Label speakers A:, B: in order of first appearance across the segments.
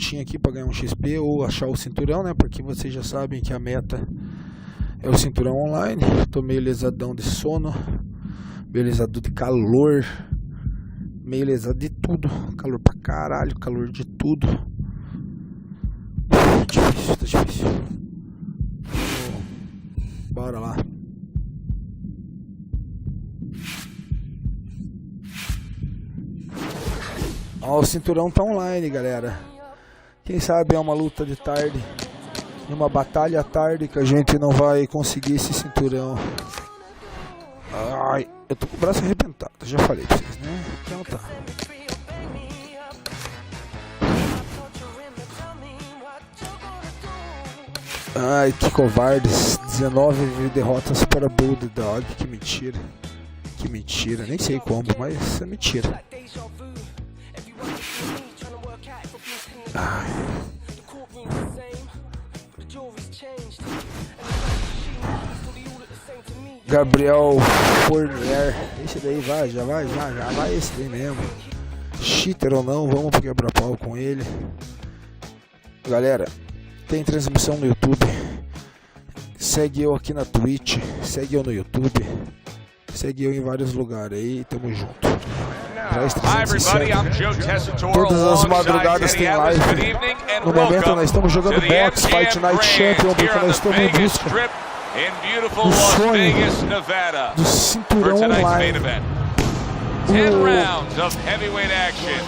A: lutinha aqui pra ganhar um XP ou achar o cinturão, né? Porque vocês já sabem que a meta é o cinturão online. Tô meio lesadão de sono, meio lesado de calor, meio lesado de tudo. Calor pra caralho, calor de tudo. Difícil, tá difícil. Bora lá. Ó, o cinturão tá online, galera. Quem sabe é uma luta de tarde, uma batalha à tarde, que a gente não vai conseguir esse cinturão. Ai, eu tô com o braço arrebentado, já falei pra vocês, né? Então tá. Ai, que covardes. 19 derrotas para Bulldog. Que mentira. Que mentira. Nem sei como, mas é mentira. Ai. Gabriel Fournier. Esse daí vai, já vai esse daí mesmo. Cheater ou não, vamos quebrar pau com ele. Galera, tem transmissão no YouTube. Segue eu aqui na Twitch. Segue eu no YouTube. Segue eu em vários lugares aí. Tamo junto. Draes 307. Todas as madrugadas tem live. No momento nós estamos jogando box, Fight Night Champion, porque nós estamos em busca do sonho do cinturão online.
B: 10 rounds of heavyweight action.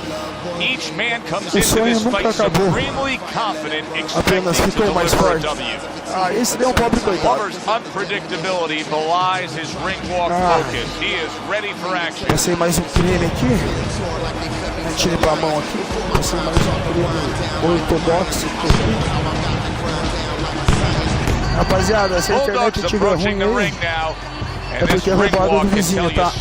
B: Each man comes into this fight supremely confident,
A: apenas
B: expecting to
A: ficou mais
B: deliver a
A: forte.
B: W.
A: Esse daí é um pobre coitado.
B: Glover's unpredictability belies his ring walk focus. He is ready for action.
A: Passei mais um creme aqui. Tirei pra mão aqui. Passei mais um creme ortodoxo aqui. Rapaziada, se a internet estiver ruim aí, é porque é roubado do vizinho, tá?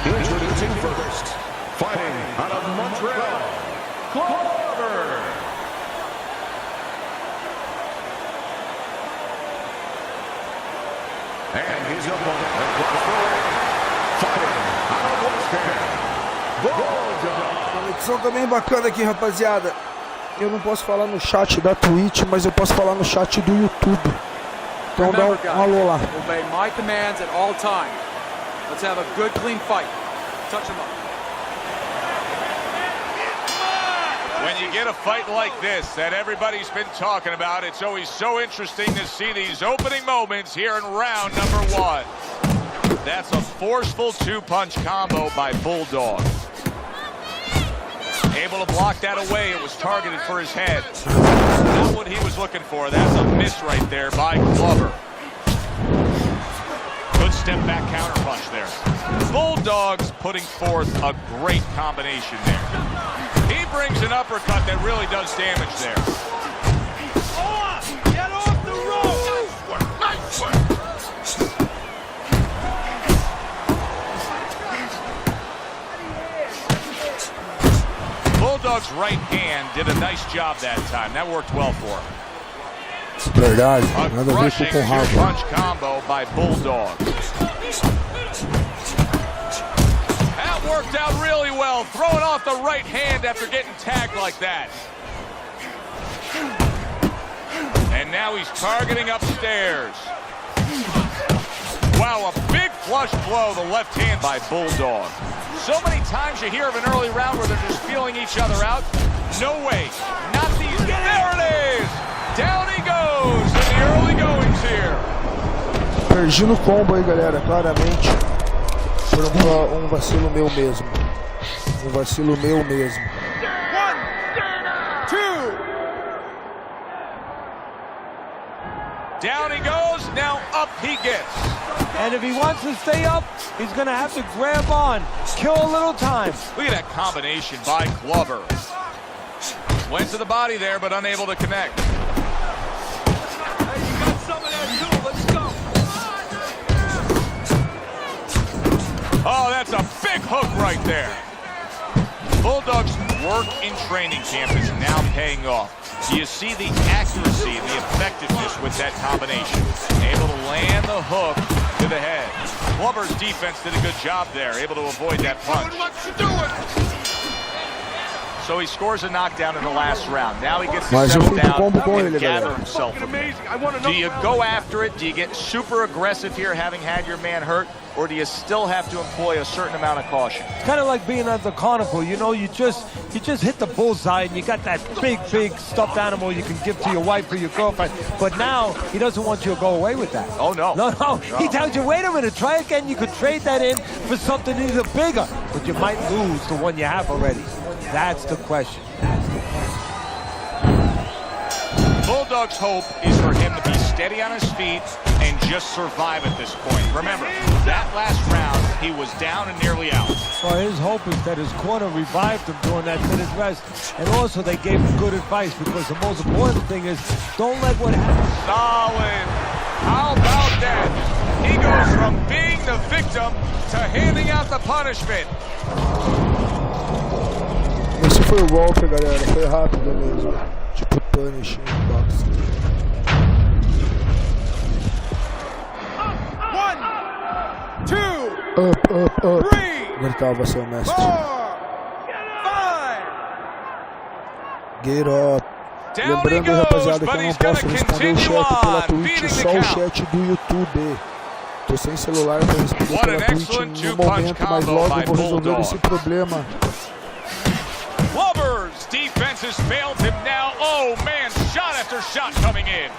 C: Introducing first, fighting out of Montreal, Glover. And his opponent across the ring, fighting out of Western,
A: A conexão tá bem bacana aqui, rapaziada. Eu não posso falar no chat da Twitch, mas eu posso falar no chat do YouTube. Então dá um alô lá.
D: Obey my commands at all times. Let's have a good, clean fight. Touch him up.
B: When you get a fight like this that everybody's been talking about, it's always so interesting to see these opening moments here in round number 1. That's a forceful two-punch combo by Bulldog. Able to block that away. It was targeted for his head. Not what he was looking for. That's a miss right there by Glover. Good step back counter punch there. Bulldogs putting forth a great combination there. He brings an uppercut that really does damage there.
D: Get off the rope!
C: Nice work.
B: Bulldog's right hand did a nice job that time. That worked well for him.
A: Verdade,
B: A
A: nada a ver
B: crushing
A: com o rabo.
B: two-punch combo by Bulldog. That worked out really well, throwing off the right hand after getting tagged like that. And now he's targeting upstairs. Wow, a big flush blow, the left hand by Bulldog. So many times you hear of an early round where they're just feeling each other out. No way, not these. There it is! Down he goes in the early goings here.
A: Perdi no combo aí, galera, claramente. Foi um vacilo meu mesmo. Um vacilo meu mesmo.
D: 1, 2.
B: Down he goes, now up he gets.
E: And if he wants to stay up, he's going to have to grab on, kill a little time.
B: Look at that combination by Glover. Went to the body there, but unable to connect.
D: Hey, you got some of that too. Let's go.
B: Oh, that's a big hook work in training camp is now paying off. Do you see the accuracy and the effectiveness with that combination? Able to land the hook to the head. Blubber's defense did a good job there, able to avoid that punch. So he scores a knockdown in the last round. Now he gets to settle down and gather himself. Do you go after it? Do you get super aggressive here, having had your man hurt? Or do you still have to employ a certain amount of caution?
E: It's kind of like being at the carnival, you know, you just hit the bullseye and you got that big stuffed animal you can give to your wife or your girlfriend. But now he doesn't want you to go away with that.
B: Oh, no.
E: No. He tells you, wait a minute, try again. You could trade that in for something either bigger, but you might lose the one you have already. That's the question.
B: Bulldog's hope is for him to be steady on his feet and just survive at this point. Remember, that last round, he was down and nearly out.
E: Well, his hope is that his corner revived him during that minute rest. And also they gave him good advice, because the most important thing is don't let what happens.
B: Solid. How about that? He goes from being the victim to handing out the punishment.
A: Esse foi o golpe, galera. Foi rápido mesmo. Tipo punish em boxe.
D: 1, 2,
A: Up.
D: 3,
A: Gritava seu mestre.
D: 4, 5.
A: Get up. Lembrando, rapaziada, que eu não posso responder o chat pela Twitch, só o chat do YouTube. Tô sem celular para responder pela Twitch no momento, mas logo eu vou resolver esse problema.
B: Blubber's defense has failed him now. Oh man, shot after shot coming in.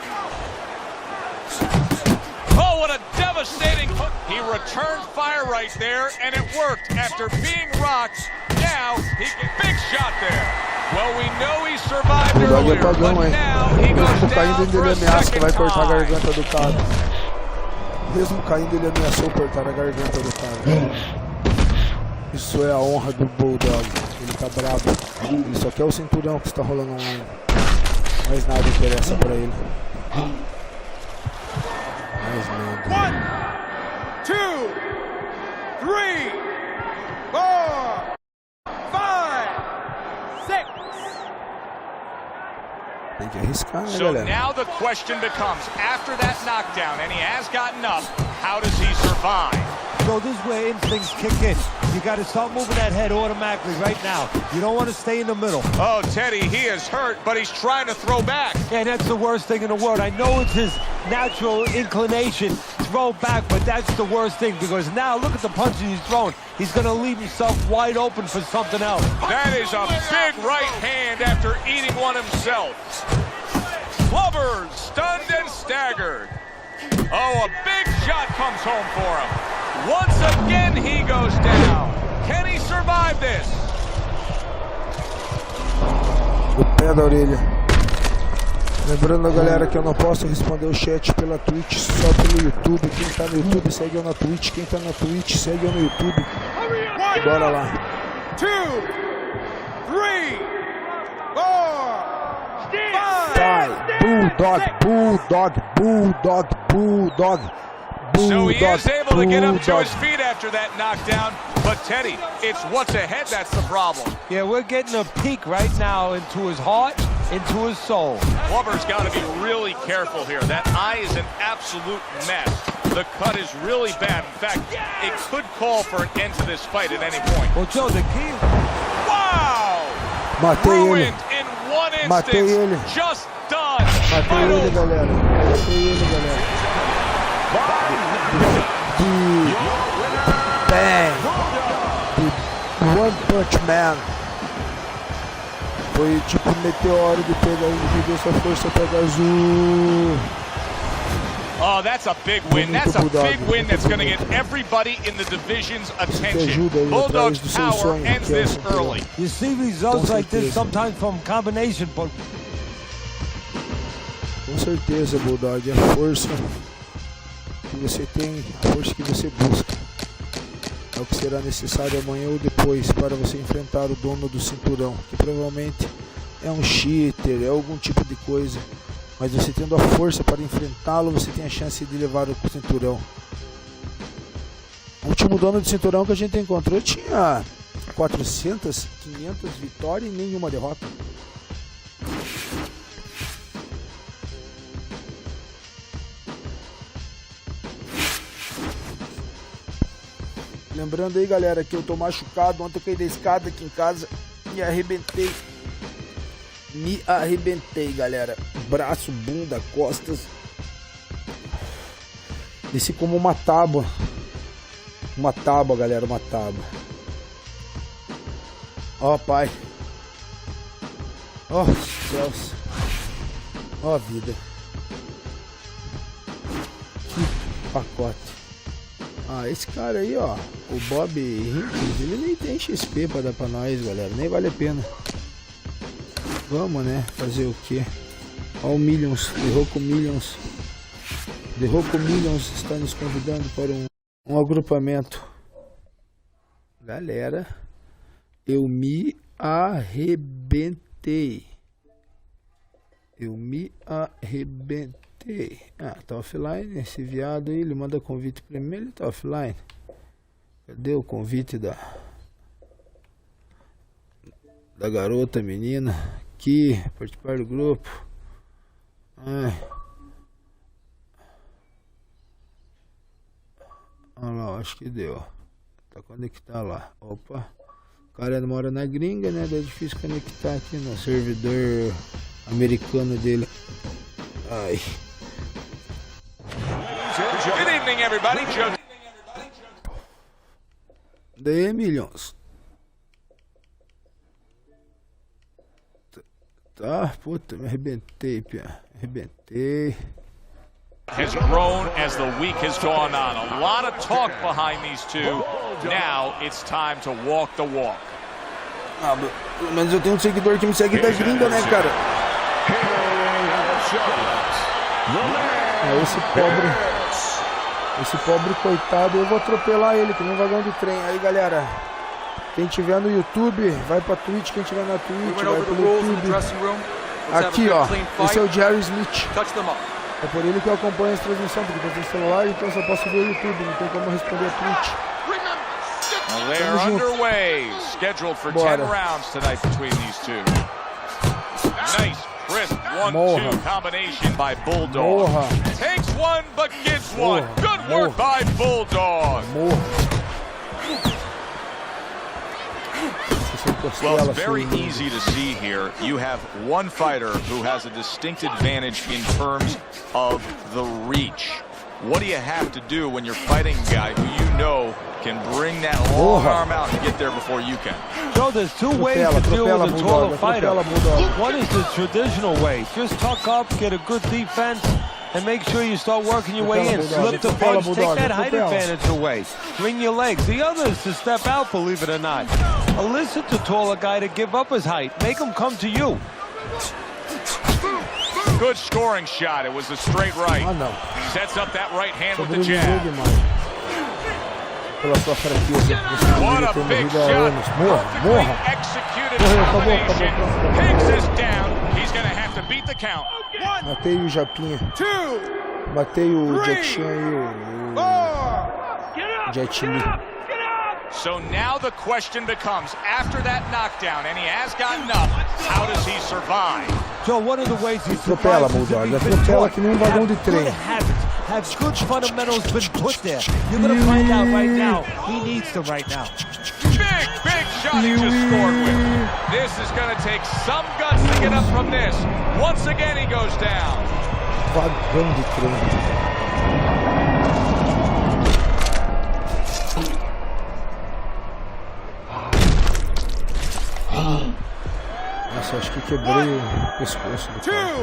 B: Oh, what a devastating hook. He returned fire right there, and it worked. After being rocked, now he can big shot there. Well, we know he survived earlier, but now he goes down for a second time.
A: Mesmo caindo, ele ameaçou cortar a garganta do cara. Isso é a honra do Bulldog. Ele tá bravo. Isso aqui é o cinturão que está rolando online. Mais nada interessa pra ele. Mais nada.
D: 1, 2, 3, 4, 5, 6.
A: Tem que arriscar, né,
B: So
A: galera?
B: now the question becomes, after that knockdown, and he has gotten up, how does he survive?
E: So this is where instincts kick in. You got to start moving that head automatically right now. You don't want to stay in the middle.
B: Oh, Teddy, he is hurt, but he's trying to throw back.
E: Yeah, that's the worst thing in the world. I know it's his natural inclination, throw back, but that's the worst thing, because now look at the punches he's throwing. He's going to leave himself wide open for something else.
B: That is a big right hand after eating one himself. Blubber stunned and staggered. Oh, a big shot comes home for him. Once again, he goes down. Can he survive this?
A: O pé da orelha. Lembrando, galera, que eu não posso responder o chat pela Twitch, só pelo YouTube. Quem tá no YouTube, segue eu na Twitch. Quem tá na Twitch, segue eu no YouTube. Bora lá.
D: 2, 3, 4, 5.
A: Vai, Bulldog.
B: So he is able to get up to his feet after that knockdown, but Teddy, it's what's ahead that's the problem.
E: Yeah, we're getting a peek right now into his heart, into his soul.
B: Blubber's got to be really careful here. That eye is an absolute mess. The cut is really bad. In fact, it could call for an end to this fight at any point.
E: Well, Joe, the key...
B: Wow!
A: Matei ele.
B: Ruined in one
A: Matei ele.
B: instance. Just done.
A: Matei ele, galera. Matei ele, galera. The One Punch Man. Foi tipo um meteoro de pegar e deu sua força pega azul.
B: Oh, that's a big win. That's a big win that's going to get everybody in the division's attention. Bulldog's power ends this early.
E: You see results like this sometimes from combination, but...
A: Com certeza, Bulldog, a força que você tem, a força que você busca é o que será necessário amanhã ou depois para você enfrentar o dono do cinturão, que provavelmente é um cheater, é algum tipo de coisa, mas você tendo a força para enfrentá-lo, você tem a chance de levar o cinturão. O último dono do cinturão que a gente encontrou tinha 400, 500 vitórias e nenhuma derrota. Lembrando aí, galera, que eu tô machucado. Ontem eu caí da escada aqui em casa e arrebentei. Me arrebentei, galera. Braço, bunda, costas. Desci como uma tábua. Uma tábua, galera, uma tábua. Ó, pai. Ó, céus. Ó, vida. Que pacote. Ah, esse cara aí, ó, o Bob Rinkins, ele nem tem XP pra dar pra nós, galera, nem vale a pena. Vamos, né, fazer o que? Ó o Millions, The Roco Millions está nos convidando para um agrupamento. Galera, eu me arrebentei. Ah, tá offline esse viado aí, ele manda convite pra mim, ele tá offline. Cadê o convite da garota, menina? Aqui, participar do grupo. Ai. Olha lá, acho que deu. Tá conectado lá. Opa. O cara mora na gringa, né? Daí é difícil conectar aqui no servidor americano dele. Ai.
B: Good evening, everybody.
A: Daí, Millions. Tá, puta, me arrebentei, pia. Arrebentei.
B: Has grown as the week has gone on. A lot of talk behind these two. Now it's time to walk the walk.
A: Ah, pelo menos eu tenho um seguidor que me segue da gringa, né, cara? Esse pobre coitado, eu vou atropelar ele, que nem um vagão de trem. Aí, galera, quem tiver no YouTube, vai pra Twitch, quem tiver na Twitch, vai pro YouTube. Aqui, ó, esse é o Jerry Smith. É por ele que eu acompanho essa transmissão, porque eu tenho celular, então eu só posso ver o YouTube, não tem como responder a Twitch.
B: Well, they are underway, scheduled for 10 rounds tonight between these two. Nice, crisp 1-2 combination by Bulldog. Takes one, but gets one. Good work by Bulldog. Well, it's very easy to see here. You have one fighter who has a distinct advantage in terms of the reach. What do you have to do when you're fighting a guy who you know can bring that long arm out and get there before you can?
E: So there's two ways to deal with a taller fighter. One is the traditional way. Just tuck up, get a good defense, and make sure you start working your way in. Slip the punch, take that height advantage away. Swing your legs. The other is to step out, believe it or not. Elicit the taller guy to give up his height. Make him come to you.
B: Good scoring shot. It was a straight right. Sets up that right hand with the jab. What a big shot. Perfectly executed combination. Higgs is down. He's going to have to beat the count.
A: Matei o Japinha. Matei o Jack Chan e o Jet Li.
B: So now the question becomes, after that knockdown, and he has gotten up, how does he survive?
E: So one of the ways he
A: atropela, Bulldog. Atropela que nem um vagão de trem.
E: Have good fundamentals been put there? You're going to find out right now. He needs them right now.
B: Big shot he just scored with. This is going to take some guts to get up from this. Once again he goes down.
A: Vagão de trem. Nossa, acho que quebrei o pescoço do cara.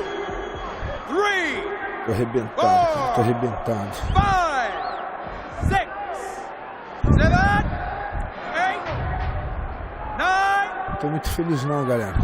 A: Tô arrebentado, cara. Tô arrebentado.
D: 5, 6, 7, 8, 9.
A: Não tô muito feliz não, galera.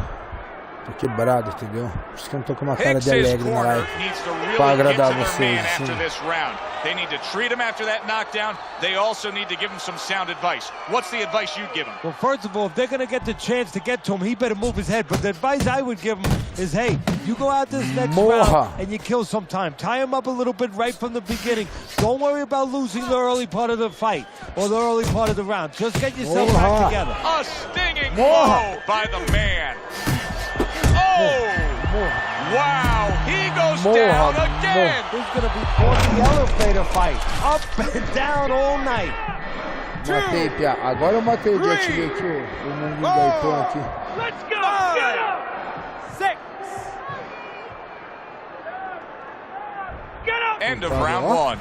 A: Tô quebrado, entendeu? Por isso que eu não tô com uma cara de
B: Hicks'
A: alegre na
B: corner
A: live.
B: needs to really
A: Pra
B: get
A: agradar
B: to their
A: vocês,
B: man
A: assim.
B: after this round. They need to treat him after that knockdown. They also need to give him some sound advice. What's the advice you'd give him?
E: Well, first of all, if they're going to get the chance to get to him, he better move his head. But the advice I would give him is, hey, you go out this next round and you kill some time. Tie him up a little bit right from the beginning. Don't worry about losing the early part of the fight or the early part of the round. Just get yourself back together.
B: A stinging blow by the man. Oh! Wow, he goes down again.
E: This is going to be the elevator fight. Up and down all night.
A: Matei, Pia. Agora eu matei o Jet aqui, o mundo da Ipon aqui.
F: Let's go! 5, 6.
B: End of round 1.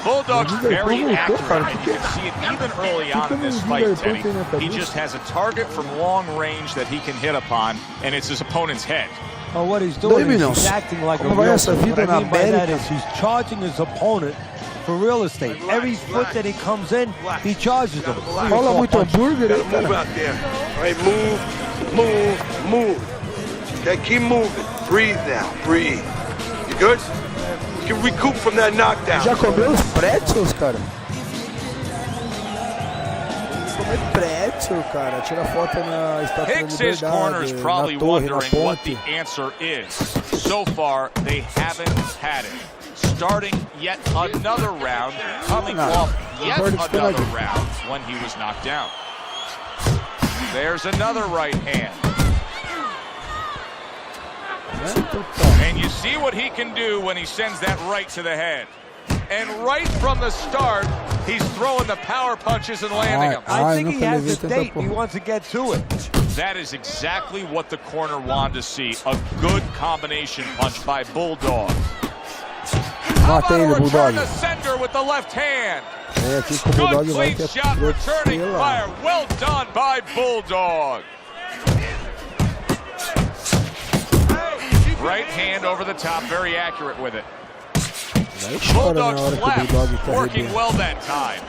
B: Bulldog's very accurate, and you can see it even early on in this fight, Teddy. He just has a target from long range that he can hit upon, and it's his opponent's head.
E: Oh, what he's doing is he's acting like a real. What I mean by that is he's charging his opponent for real estate. Every foot that he comes in, he charges them.
A: Rola muito hambúrguer aí,
G: Move
A: cara.
G: out there. All right, move. Okay, keep moving. Breathe now. Breathe. You good? You can recoup from that knockdown.
A: Já comeu os pretzels, cara? Comer pretzel, cara. Tira foto na Estátua da
B: Hicks' corner is
A: Liberdade,
B: probably
A: na torre, na
B: wondering what the
A: ponte.
B: answer is. So far, they haven't had it. Starting yet another round, coming off yet another round when he was knocked down. There's another right hand. And you see what he can do when he sends that right to the head. And right from the start, he's throwing the power punches and landing them.
E: I think he has the date. He wants to get to it.
B: That is exactly what the corner wanted to see. A good combination punch by Bulldog. How about a return to sender with the left hand? Good clean shot, returning fire. Well done by Bulldog. Right hand over the top, very accurate with it. Bulldog's left, working well that time.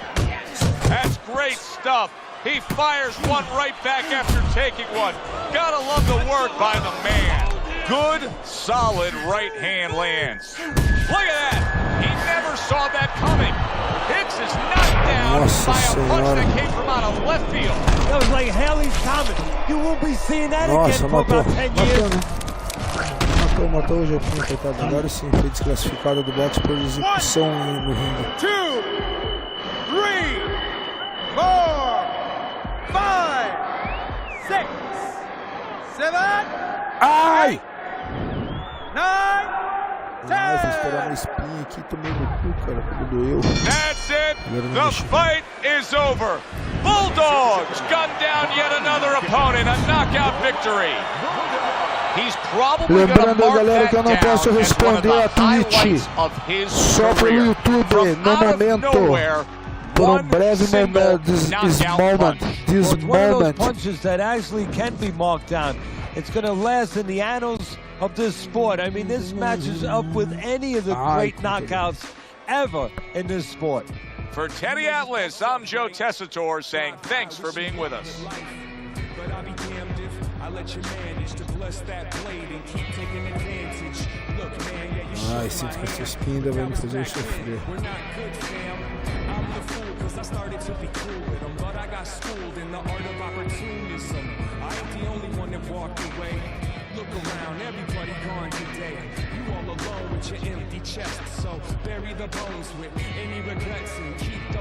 B: That's great stuff. He fires one right back after taking one. Gotta love the work by the man. Good, solid right hand lands. Look at that. He never saw that coming. Hicks is knocked down by a punch that came from out of left field.
E: That was like Haley's Comet. You won't be seeing that again for about 10 years.
A: Matou o Japinho, coitado. Agora sim, foi desclassificado do boxe por execução no ringue.
F: 2, 3, 4, 5, 6, 7,
A: Ai!
F: 9,
A: Ai, fui esperar uma espinha aqui, tomei no cu, cara, como doeu.
B: That's it. The fight is over. Bulldogs gunned down yet another opponent. A knockout victory. He's probably
A: Lembrando, galera, que eu não posso responder a Twitch só pelo YouTube no momento. Por breve momento, this moment.
E: It's one of those punches that actually can be marked down. It's going to last in the annals of this sport. I mean, this matches up with any of the great knockouts ever in this sport.
B: For Teddy Atlas, I'm Joe Tessitore saying thanks for being with us.
A: Ai, sinto que essa espinha ainda vai me fazer sofrer.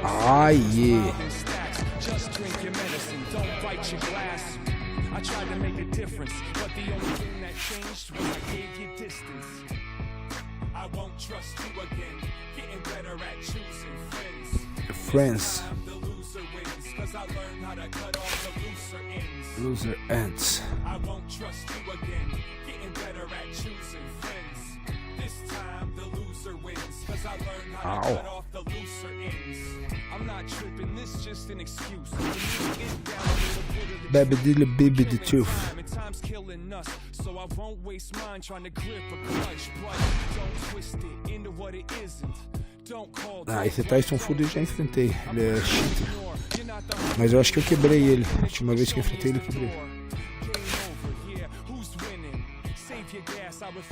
A: Ai, yeah. I tried to make a difference, but the only thing that changed was I gave you distance. I won't trust you again, getting better at choosing friends. The loser wins, 'cause I learned how to cut off the looser ends. Loser ends. I won't trust you again, getting better at choosing friends. This time the loser wins, 'cause I learned how to cut off the looser ends. I'm not tripping, this is just an excuse. Baby dilly baby the truth. Time's killing us, so I won't waste mine trying to grip a clutch, but don't twist it into what it isn't. Esse Tyson Fury eu já enfrentei. Ele é cheater. Mas eu acho que eu quebrei ele. A última vez que eu enfrentei ele, eu quebrei.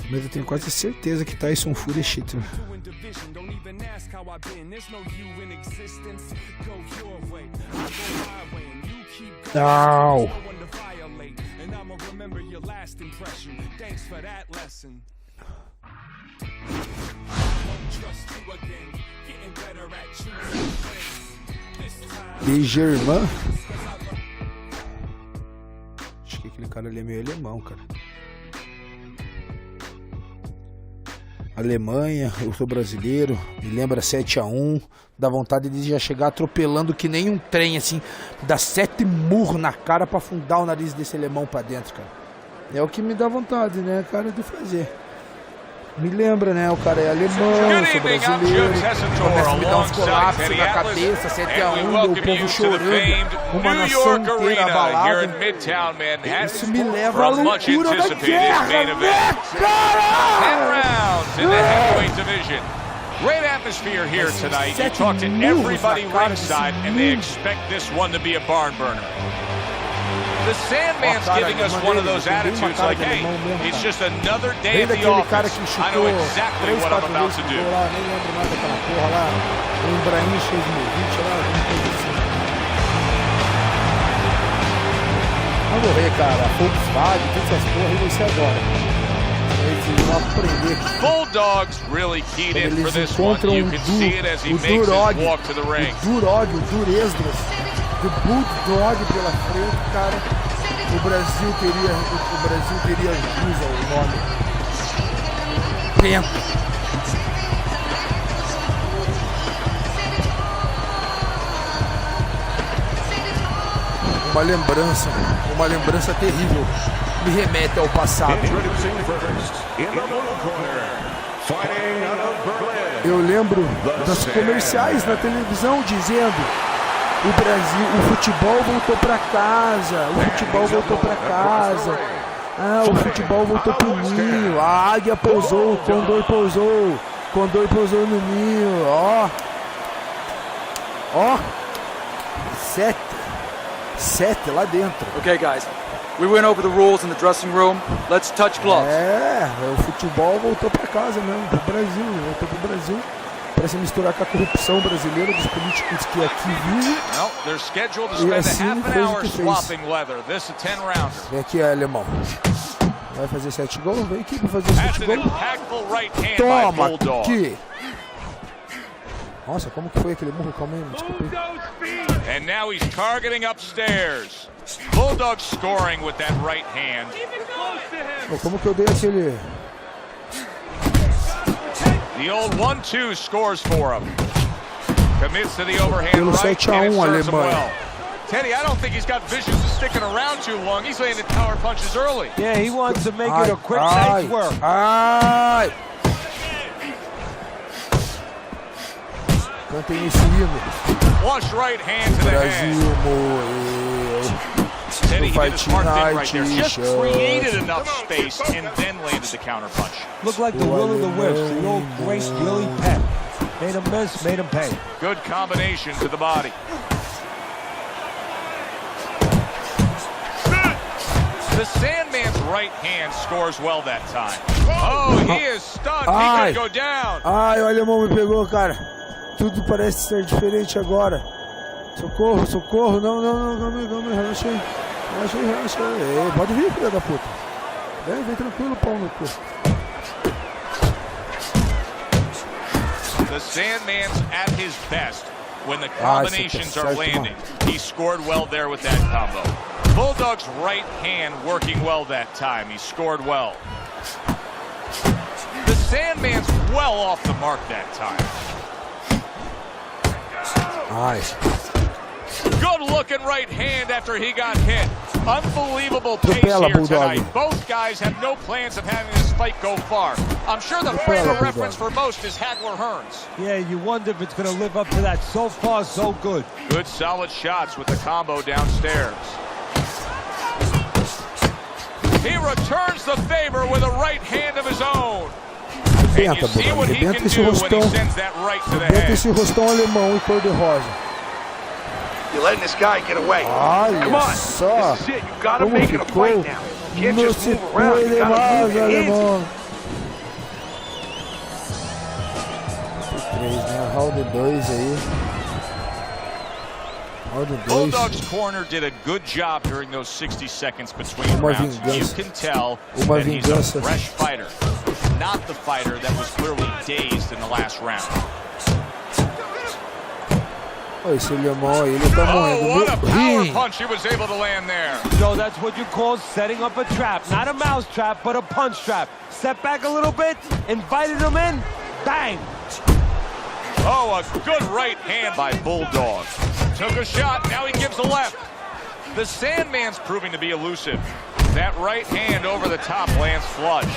A: Mas eu tenho quase certeza que Tyson Fury é cheater. Não. De Germain. Acho que aquele cara ali é meio alemão, cara. Alemanha, eu sou brasileiro, me lembra 7-1, dá vontade de já chegar atropelando que nem um trem, assim, dar 7 murros na cara pra afundar o nariz desse alemão pra dentro, cara. É o que me dá vontade, né, cara, de fazer. Me lembra, né, o cara é alemão, eu sou brasileiro, começa a me dar uns colapsos na cabeça, 7-1, o povo chorando, uma nação inteira abalada. Isso me leva à loucura da guerra, né, cara?
B: Great atmosphere here tonight. You talk to everybody ringside, and they expect this one to be a barn burner. The Sandman's giving us one of those attitudes like, hey, it's just another day at the office. I know exactly what I'm about to do.
A: Nem lembro mais daquela porra lá, o Ibrahim Shezmovic lá, alguma coisa assim. Vai morrer, cara, Volkswagen, todas essas porras, e você agora. Eles vão aprender aqui.
B: Bulldogs really keyed in for this one. You can see it as he makes his walk to the ring.
A: O Duresdras, do Bulldog pela frente, cara. O Brasil teria usa o nome. Penta. Uma lembrança terrível. Me remete ao passado. Eu lembro das comerciais na televisão dizendo: o Brasil, o futebol voltou pra casa, o futebol voltou pra casa. Ah, o futebol voltou pro ninho. A águia pousou, o condor pousou no ninho. Ó, 7 lá dentro.
D: Okay, guys. We went over the rules in the dressing room. Let's touch gloves.
A: O futebol voltou pra casa mesmo, voltou pro Brasil. Para se misturar com a corrupção brasileira dos políticos que aqui vivem. E assim fez o que fez. Vem aqui, alemão. Vai fazer 7 gols? Vem aqui pra fazer 7 gols. Toma aqui. Nossa, como que foi aquele murro? Calma aí, desculpa aí.
B: And now he's targeting upstairs. Bulldog scoring with that right hand.
A: Como que eu dei aquele...
B: The old 1-2 scores for him. Commits to the overhand
A: Pelo
B: right,
A: 7-1,
B: and it serves him
A: Alemanha.
B: well. Teddy, I don't think he's got visions of sticking around too long. He's landing power punches early.
E: Yeah, he wants to make it a quick night's work.
A: Ai! Cantem esse hino.
B: Flush right hand to the head.
A: Brasil morreu.
B: Teddy, he did a smart thing right there. Just
A: T-shirt.
B: created enough space and then landed the counter punch.
E: Looked like the will of the wisps, the old great Willie Penn. Made him miss, made him pay.
B: Good combination to the body. The Sandman's right hand scores well that time. Oh, he is stunned. He could go down.
A: Ai, o alemão me pegou, cara. Tudo parece ser diferente agora. Socorro, socorro. Não, calma aí, relaxa aí. Ei, pode vir, filha da puta. Vem tranquilo, pau no cu.
B: The Sandman's at his best when the combinations are landing. He scored well there with that combo. Bulldog's right hand working well that time. He scored well. The Sandman's well off the mark that time.
A: Nice.
B: Good looking right hand after he got hit. Unbelievable pace here tonight. Both guys have no plans of having this fight go far. I'm sure the frame of reference for most is Hagler Hearns.
E: Yeah, you wonder if it's going to live up to that. So far, so good.
B: Good solid shots with the combo downstairs. He returns the favor with a right hand of his own. And you see what he can do when he sends that right to the head.
A: Esse rostão alemão e cor de rosa.
G: You're letting this guy get away. Come on.
A: Só.
G: This is it. You gotta make it a fight now. You can't just move around. You gotta move your hands.
A: 3, né? Round 2 aí. Round 2.
B: Bulldog's corner did a good job during those 60 seconds between rounds. You can tell that he's a fresh fighter, not the fighter that was clearly dazed in the last round.
A: Olha esse alemão aí, ele tá morrendo.
B: What a power punch he was able to land there.
E: So that's what you call setting up a trap. Not a mouse trap, but a punch trap. Step back a little bit, invited him in, bang.
B: Oh, a good right hand by Bulldog. Took a shot, now he gives a left. The Sandman's proving to be elusive. That right hand over the top lands flush.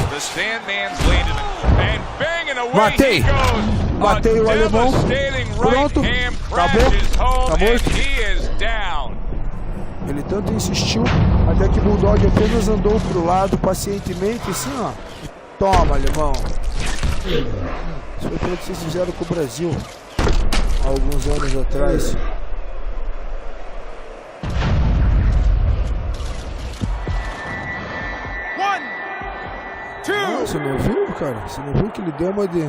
B: The Sandman's landed and banging away he goes.
A: Matei o alemão. Pronto. Acabou. Tá morto. Ele tanto insistiu até que o Bulldog apenas andou pro lado pacientemente, assim, ó. Toma, alemão. Isso foi pelo que vocês fizeram com o Brasil há alguns anos atrás. Você não viu, cara? Você não viu que ele deu uma de...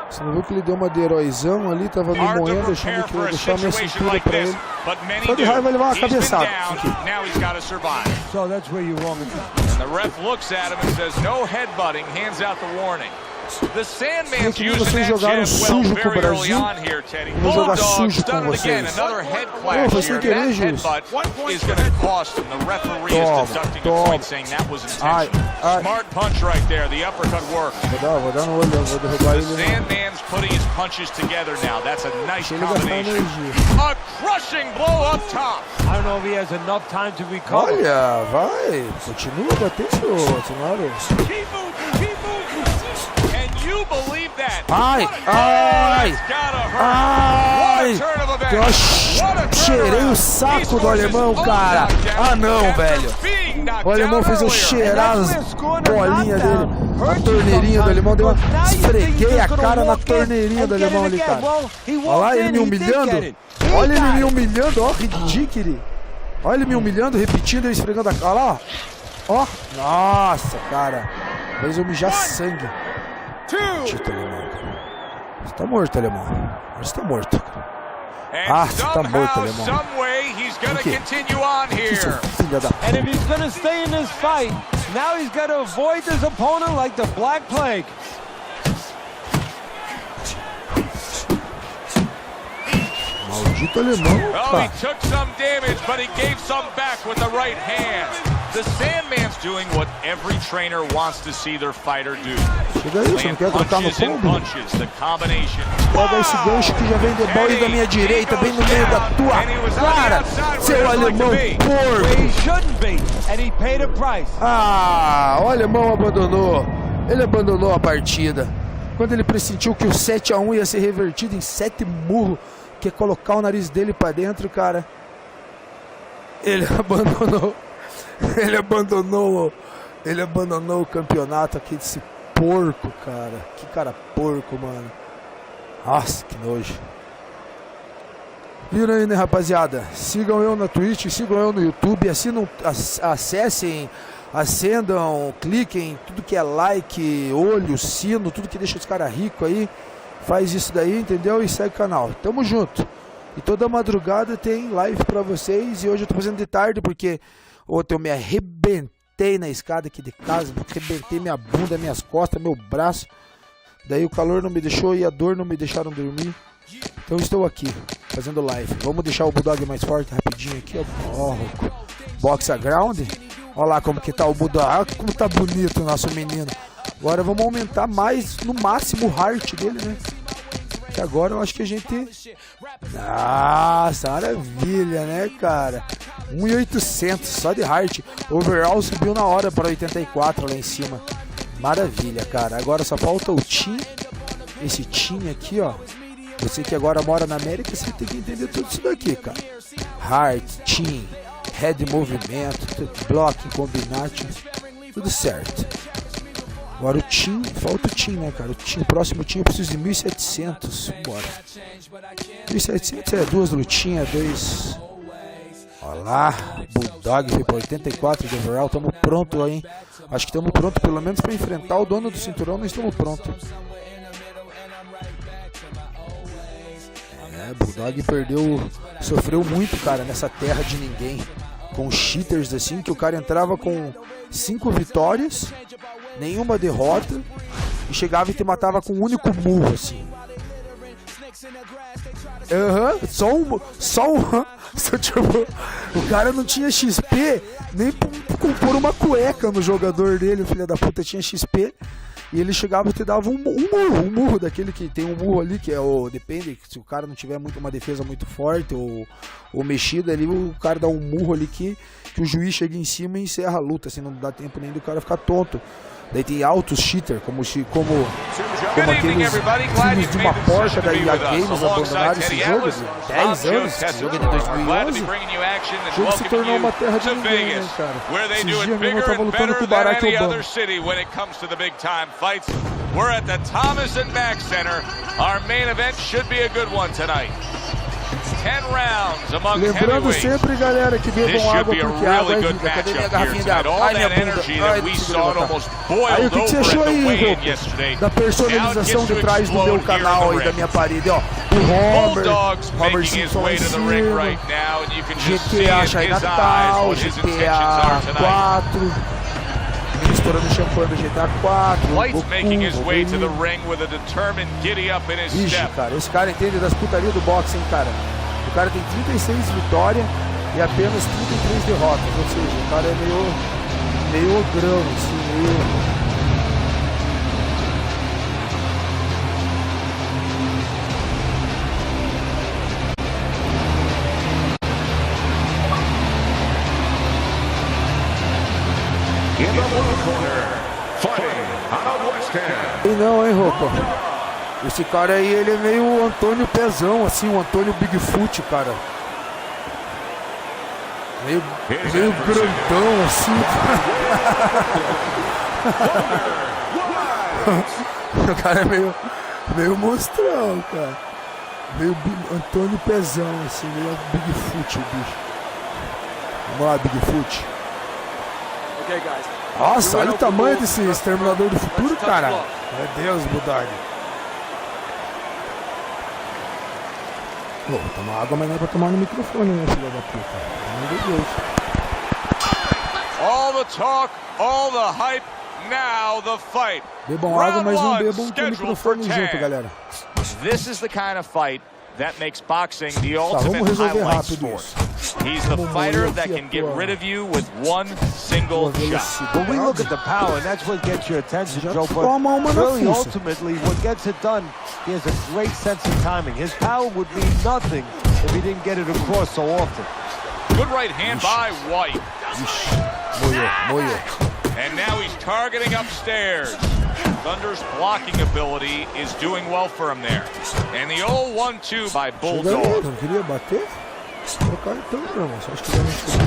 A: Você não viu que ele deu uma de heróizão ali, tava me moendo, achando que ia deixar minha cintura pra ele. Só de raiva vai levar uma cabeçada.
E: So that's where you want it.
B: And the ref looks at him and says no headbutting, hands out the warning. The Sandman's using that jab well very early on here, Teddy. Bulldog done it again, another head clash here. That headbutt is going to cost him. The referee is deducting a point, saying that was intentional. Smart punch right there. The uppercut worked. The Sandman's putting his punches together now. That's a nice combination. A crushing blow up top.
E: I don't know if he has enough time to recover.
A: Olha, vai. Continua batendo, Senhora.
B: You believe that?
A: Ai, ai, ai, eu cheirei o saco do alemão, cara. Ah não, velho. O alemão fez eu cheirar as bolinhas dele. A torneirinha do alemão, esfreguei a cara na torneirinha do alemão ali, cara. Olha lá, ele me humilhando. Olha ele me humilhando, ó, ridículo. Olha ele me humilhando, repetindo, eu esfregando a cara. Olha lá, ó. Nossa, cara. Fez eu mijar sangue. Tito, alemão, cara. Você tá morto, alemão. Você tá morto, cara. Ah, você tá morto, alemão. O quê? Que seu filho da puta.
E: And if he's gonna stay in this fight, now he's got to avoid this opponent like the Black Plague.
A: Maldito alemão,
B: Oh, he took some damage, but he gave some back with the right hand. The Sandman's doing what every trainer wants to see their fighter do.
A: Chega aí, você não quer trocar no combo? Pega esse gancho que já vem de bola da minha direita, bem no meio da tua cara, seu alemão porco. Ah, o alemão abandonou. Ele abandonou a partida. Quando ele pressentiu que o 7-1 ia ser revertido em 7 murros, que é colocar o nariz dele pra dentro, cara, ele abandonou. Ele abandonou o campeonato aqui desse porco, cara. Que cara porco, mano. Nossa, que nojo. Viram aí, né, rapaziada? Sigam eu na Twitch, sigam eu no YouTube, assinam, acessem, acendam, cliquem, tudo que é like, olho, sino, tudo que deixa os caras ricos aí. Faz isso daí, entendeu? E segue o canal. Tamo junto. E toda madrugada tem live pra vocês. E hoje eu tô fazendo de tarde porque ontem eu me arrebentei na escada aqui de casa. Arrebentei minha bunda, minhas costas, meu braço. Daí o calor não me deixou e a dor não me deixaram dormir. Então estou aqui, fazendo live. Vamos deixar o Bulldog mais forte rapidinho aqui, ó. Boxa ground. Olha lá como que tá o Bulldog. Olha como tá bonito o nosso menino. Agora vamos aumentar mais, no máximo, o heart dele, né? Que agora eu acho que a gente... Nossa, maravilha, né, cara? 1.800 só de heart. Overall subiu na hora para 84 lá em cima. Maravilha, cara. Agora só falta o team. Esse team aqui, ó. Você que agora mora na América, você tem que entender tudo isso daqui, cara. Heart, team, head movimento, blocking, combination, tudo certo. Agora o team, falta o team, né, cara? O próximo team eu preciso de 1.700. Bora. 1.700 é 2 lutinhas, 2 Olha lá, Bulldog foi para 84 de overall. Estamos prontos aí, hein? Acho que estamos prontos pelo menos para enfrentar o dono do cinturão. Nós estamos prontos. Bulldog sofreu muito, cara, nessa terra de ninguém. Com cheaters assim, que o cara entrava com 5 vitórias, nenhuma derrota, e chegava e te matava com um único murro, assim. Tipo, o cara não tinha XP nem pra compor uma cueca no jogador dele, o filho da puta tinha XP. E ele chegava e te dava um murro daquele que tem um murro ali, que é o... Depende, se o cara não tiver uma defesa muito forte ou mexida ali, o cara dá um murro ali que o juiz chega em cima e encerra a luta, assim, não dá tempo nem do cara ficar tonto. Daí tem altos cheater, como aqueles times de uma porca da EA Games abandonaram esse jogo de 10 anos, esse jogo é de 2011. O jogo se tornou uma terra de ninguém, né, cara? Esses dias mesmo eu tava lutando com o Barack Obama.
B: We're at the Thomas and Mack Center. Our main event should be a good one tonight. 10 rounds among
A: lembrando sempre, galera, que bebam água porque água é vida. Cadê minha garrafinha de água? Ai, minha bunda. Ai, aí, o que você achou aí, Rocco? Da personalização de trás do meu canal aí, da minha parede, ó. O Homer Simpson em cima. GTA Shai Natal, GTA 4. Misturando champanhe do GTA 4.
B: White's making his way to the ring with a determined giddy up in his step.
A: Cara, esse cara entende das putarias do boxe, hein, cara. O cara tem 36 vitórias e apenas 33 derrotas. Ou seja, o cara é meio ogrão, assim, meio... E não, hein, Rocco? Esse cara aí, ele é meio Antônio Pezão, assim, o Antônio Bigfoot, cara. Meio grandão, assim. O cara é meio monstrão, cara. Meio Antônio Pezão, assim, meio Bigfoot, o bicho. Vamos lá, Bigfoot.
D: Okay, guys.
A: Nossa, olha o tamanho desse Exterminador do Futuro, cara. Meu Deus, Bulldog. Vou tomar água, mas não é pra tomar no microfone, né, filha da puta? Meu Deus.
B: All the talk, all the hype, now the fight.
A: Bebam água, mas não bebam com o microfone junto, galera.
B: This is the kind of fight that makes boxing the ultimate highlight sport. He's the fighter that can get rid of you with one single shot.
E: When we look at the power, and that's what gets your attention, Joe, but really ultimately what gets it done, he has a great sense of timing. His power would mean nothing if he didn't get it across so often.
B: Good right hand by White.
A: Moyo.
B: And now he's targeting upstairs. Thunder's blocking ability is doing well for him there. And the old 1-2 by Bulldog.
A: Não queria bater? Trocar então, meu irmão. Acho que ele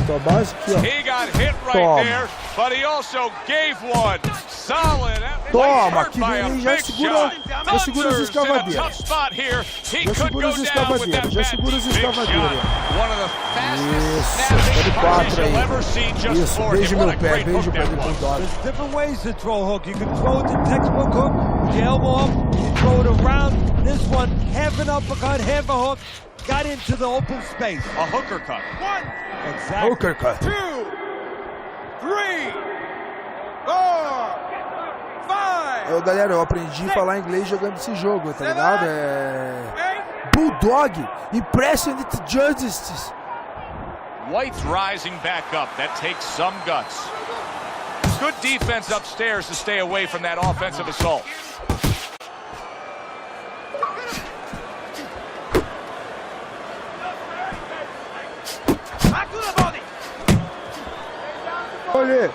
A: não a base aqui, ó.
B: He got hit right there, but he also gave one. Solid.
A: Toma, aqui vem, já segura as escavadeiras. Já segura as escavadeiras. Isso, tá de 4 aí. Isso, beijo meu pé, beijo o pé do Bulldog.
E: There's different ways to throw a hook. You can throw it the textbook hook, with your elbow up, you throw it around. This one, half an uppercut, half a hook. Got into the open space.
B: A hooker cut.
F: 1,
E: exactly.
A: Hooker cut.
F: 2, 3, 4, 5.
A: Galera, eu aprendi a falar inglês jogando esse jogo, tá ligado? Bulldog, impressionant justice.
B: White's rising back up. That takes some guts. Good defense upstairs to stay away from that offensive assault.
A: Olha.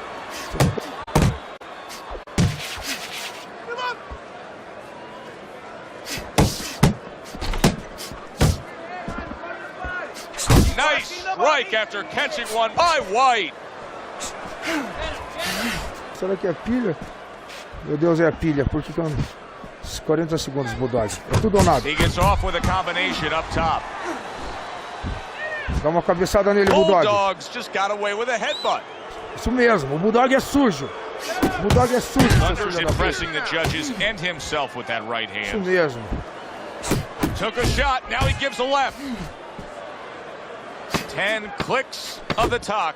B: Nice strike after catching one by White.
A: Será que é a pilha? Meu Deus, é a pilha. Por que eu... 40 segundos, Bulldog. É tudo ou nada.
B: He gets off with a combination up top.
A: Dá uma cabeçada nele, Bulldog.
B: Bulldogs just got away with a headbutt.
A: Isso mesmo, o Bulldog é sujo. O Bulldog é sujo.
B: Thunder's impressing the judges and himself with that right
A: Isso
B: hand.
A: mesmo.
B: Took a shot, now he gives a left. 10 clicks of the talk.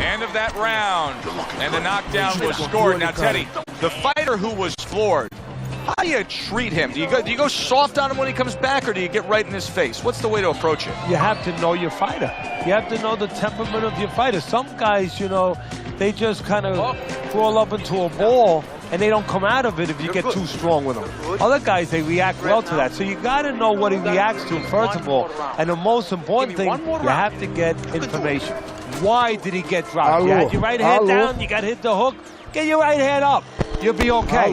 B: End of that round, and the knockdown was scored. Now, Teddy, the fighter who was floored, how do you treat him? Do you go soft on him when he comes back, or do you get right in his face? What's the way to approach it?
E: You have to know your fighter. You have to know the temperament of your fighter. Some guys, you know, they just kind of crawl up into a ball and they don't come out of it if you get too strong with them. Other guys, they react well to that. So you got to know what he reacts to, first of all. And the most important thing, you have to get information. Why did he get dropped? You had your right hand down, you got hit the hook. Get your right hand up. You'll be okay.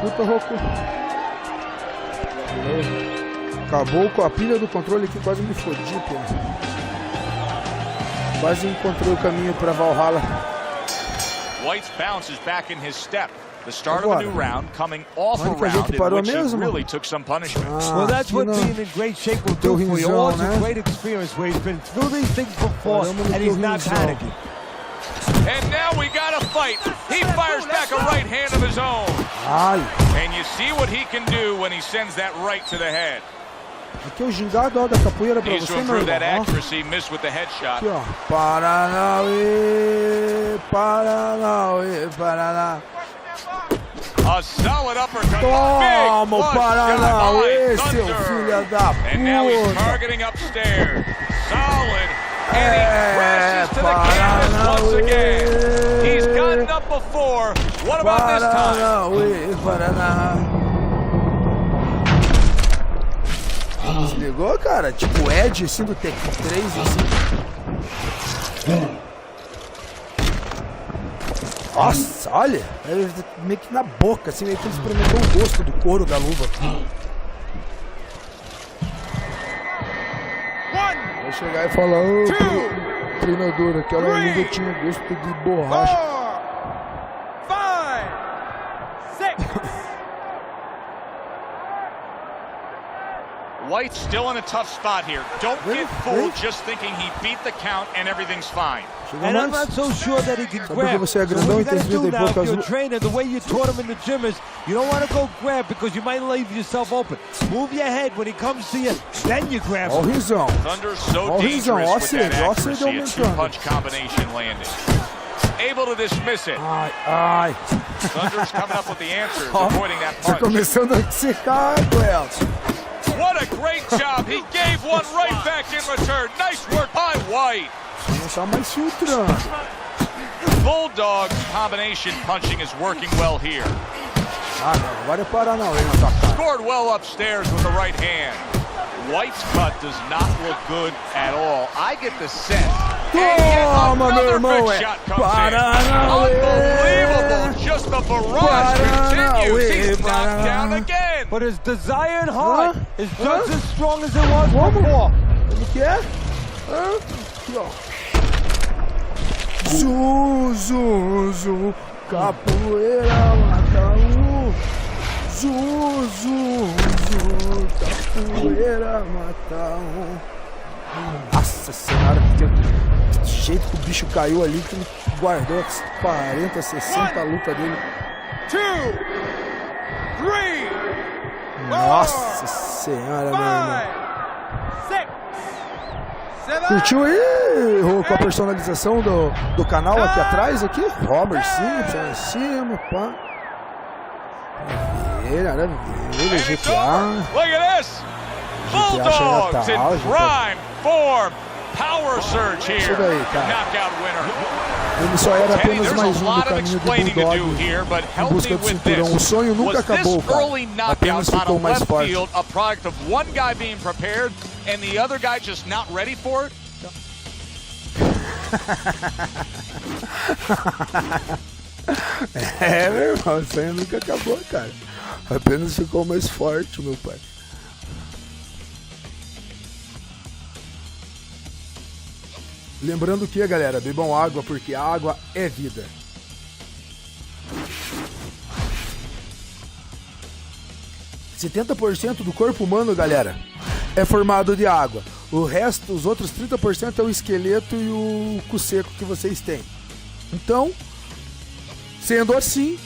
A: Puta rouco. Acabou com a pilha do controle aqui, quase me fodi, pô. Quase encontrei o caminho para Valhalla.
B: White's bounce is back in his step. The start of a new round coming off a round in which he really took some punishment.
E: Well, that's what being in great shape will do for you. All a great experience where he's been through these things before and he's not panicking.
B: And now we got a fight. He fires back a right hand of his own. And you see what he can do when he sends that right to the head.
A: Aqui é o gingado, ó, da capoeira pra
B: Needs to
A: você, meu
B: improve that
A: irmão.
B: accuracy, missed with the headshot.
A: Aqui, ó. Paranauê, Paranauê, Paraná.
B: A solid uppercut.
A: Toma o Paranauê, seu filho da
B: And now he's
A: puta.
B: targeting upstairs. Solid. And he crashes to the canvas once again. He's gotten up before. What about this time?
A: Paranauê, Paraná. Se ligou, cara? Tipo Ed, assim, do Tech 3, assim. Nossa, olha! Meio que na boca, assim, meio que ele experimentou o gosto do couro da luva. Vai chegar e falar, ô, treinador, aquela luva tinha gosto de borracha.
F: 5, 6.
B: White's still in a tough spot here. Don't get fooled just thinking he beat the count and everything's fine.
E: And I'm not so sure that he can grab.
A: Você é
E: So
A: grandão
E: what
A: e
E: you
A: tem
E: gotta do
A: 30 e
E: now, if
A: poucas.
E: you're a trainer, the way you taught him in the gym is you don't want to go grab because you might leave yourself open. Move your head when he comes to you, then you grab
A: Ó o
E: him.
A: risão.
B: Thunder's so
A: Ó o risão,
B: dangerous
A: ó
B: with that
A: ó
B: accuracy. A two-punch combination landing. Able to dismiss it.
A: Ai, ai.
B: Thunder's coming up with the answers, avoiding that
A: Tá
B: punch.
A: começando a secar, Duel.
B: What a great job. He gave one right back in return. Nice work by White.
A: Não tá mais filtrando.
B: Bulldog's combination punching is working well here.
A: Ah, não. Agora é Paranauê na tua cara.
B: Scored well upstairs with the right hand. White's cut does not look good at all. I get the sense.
A: Toma, meu irmão,
B: big
A: é
B: shot comes in.
A: Paranauê.
B: Unbelievable. Just the barrage continues. He's knocked
A: Paranauê.
B: down again.
E: But his desire and heart is just as strong as it was before.
A: Como que é? Aqui, ó. Zu, capoeira mata capoeira mata Nossa senhora, do jeito que o bicho caiu ali, que ele guardou as 40, 60 lutas dele.
F: 2, 3.
A: Nossa senhora, meu irmão.
F: 5, 6, 7.
A: Curtiu aí com a personalização do canal aqui atrás, aqui? Robert Simpson em cima, pá. Maravilha, GTA.
B: Look at this. Bulldogs in prime form. Power surge here. Knockout winner.
A: Ele só era
B: Teddy,
A: apenas
B: there's
A: mais
B: a
A: um do
B: lot of
A: caminho do
B: explaining to do
A: Bulldog
B: here, but
A: em
B: help me
A: busca do
B: with
A: cinturão. O
B: this.
A: sonho nunca
B: Was this
A: acabou, cara.
B: early
A: Apenas
B: knockout on
A: ficou
B: a
A: mais
B: left
A: forte.
B: field a product of one guy being prepared and the other guy just not ready for it?
A: É, meu irmão, o sonho nunca acabou, cara. Apenas ficou mais forte, meu pai. Lembrando que, galera, bebam água, porque a água é vida. 70% do corpo humano, galera, é formado de água. O resto, os outros 30% é o esqueleto e o cu seco que vocês têm. Então, sendo assim,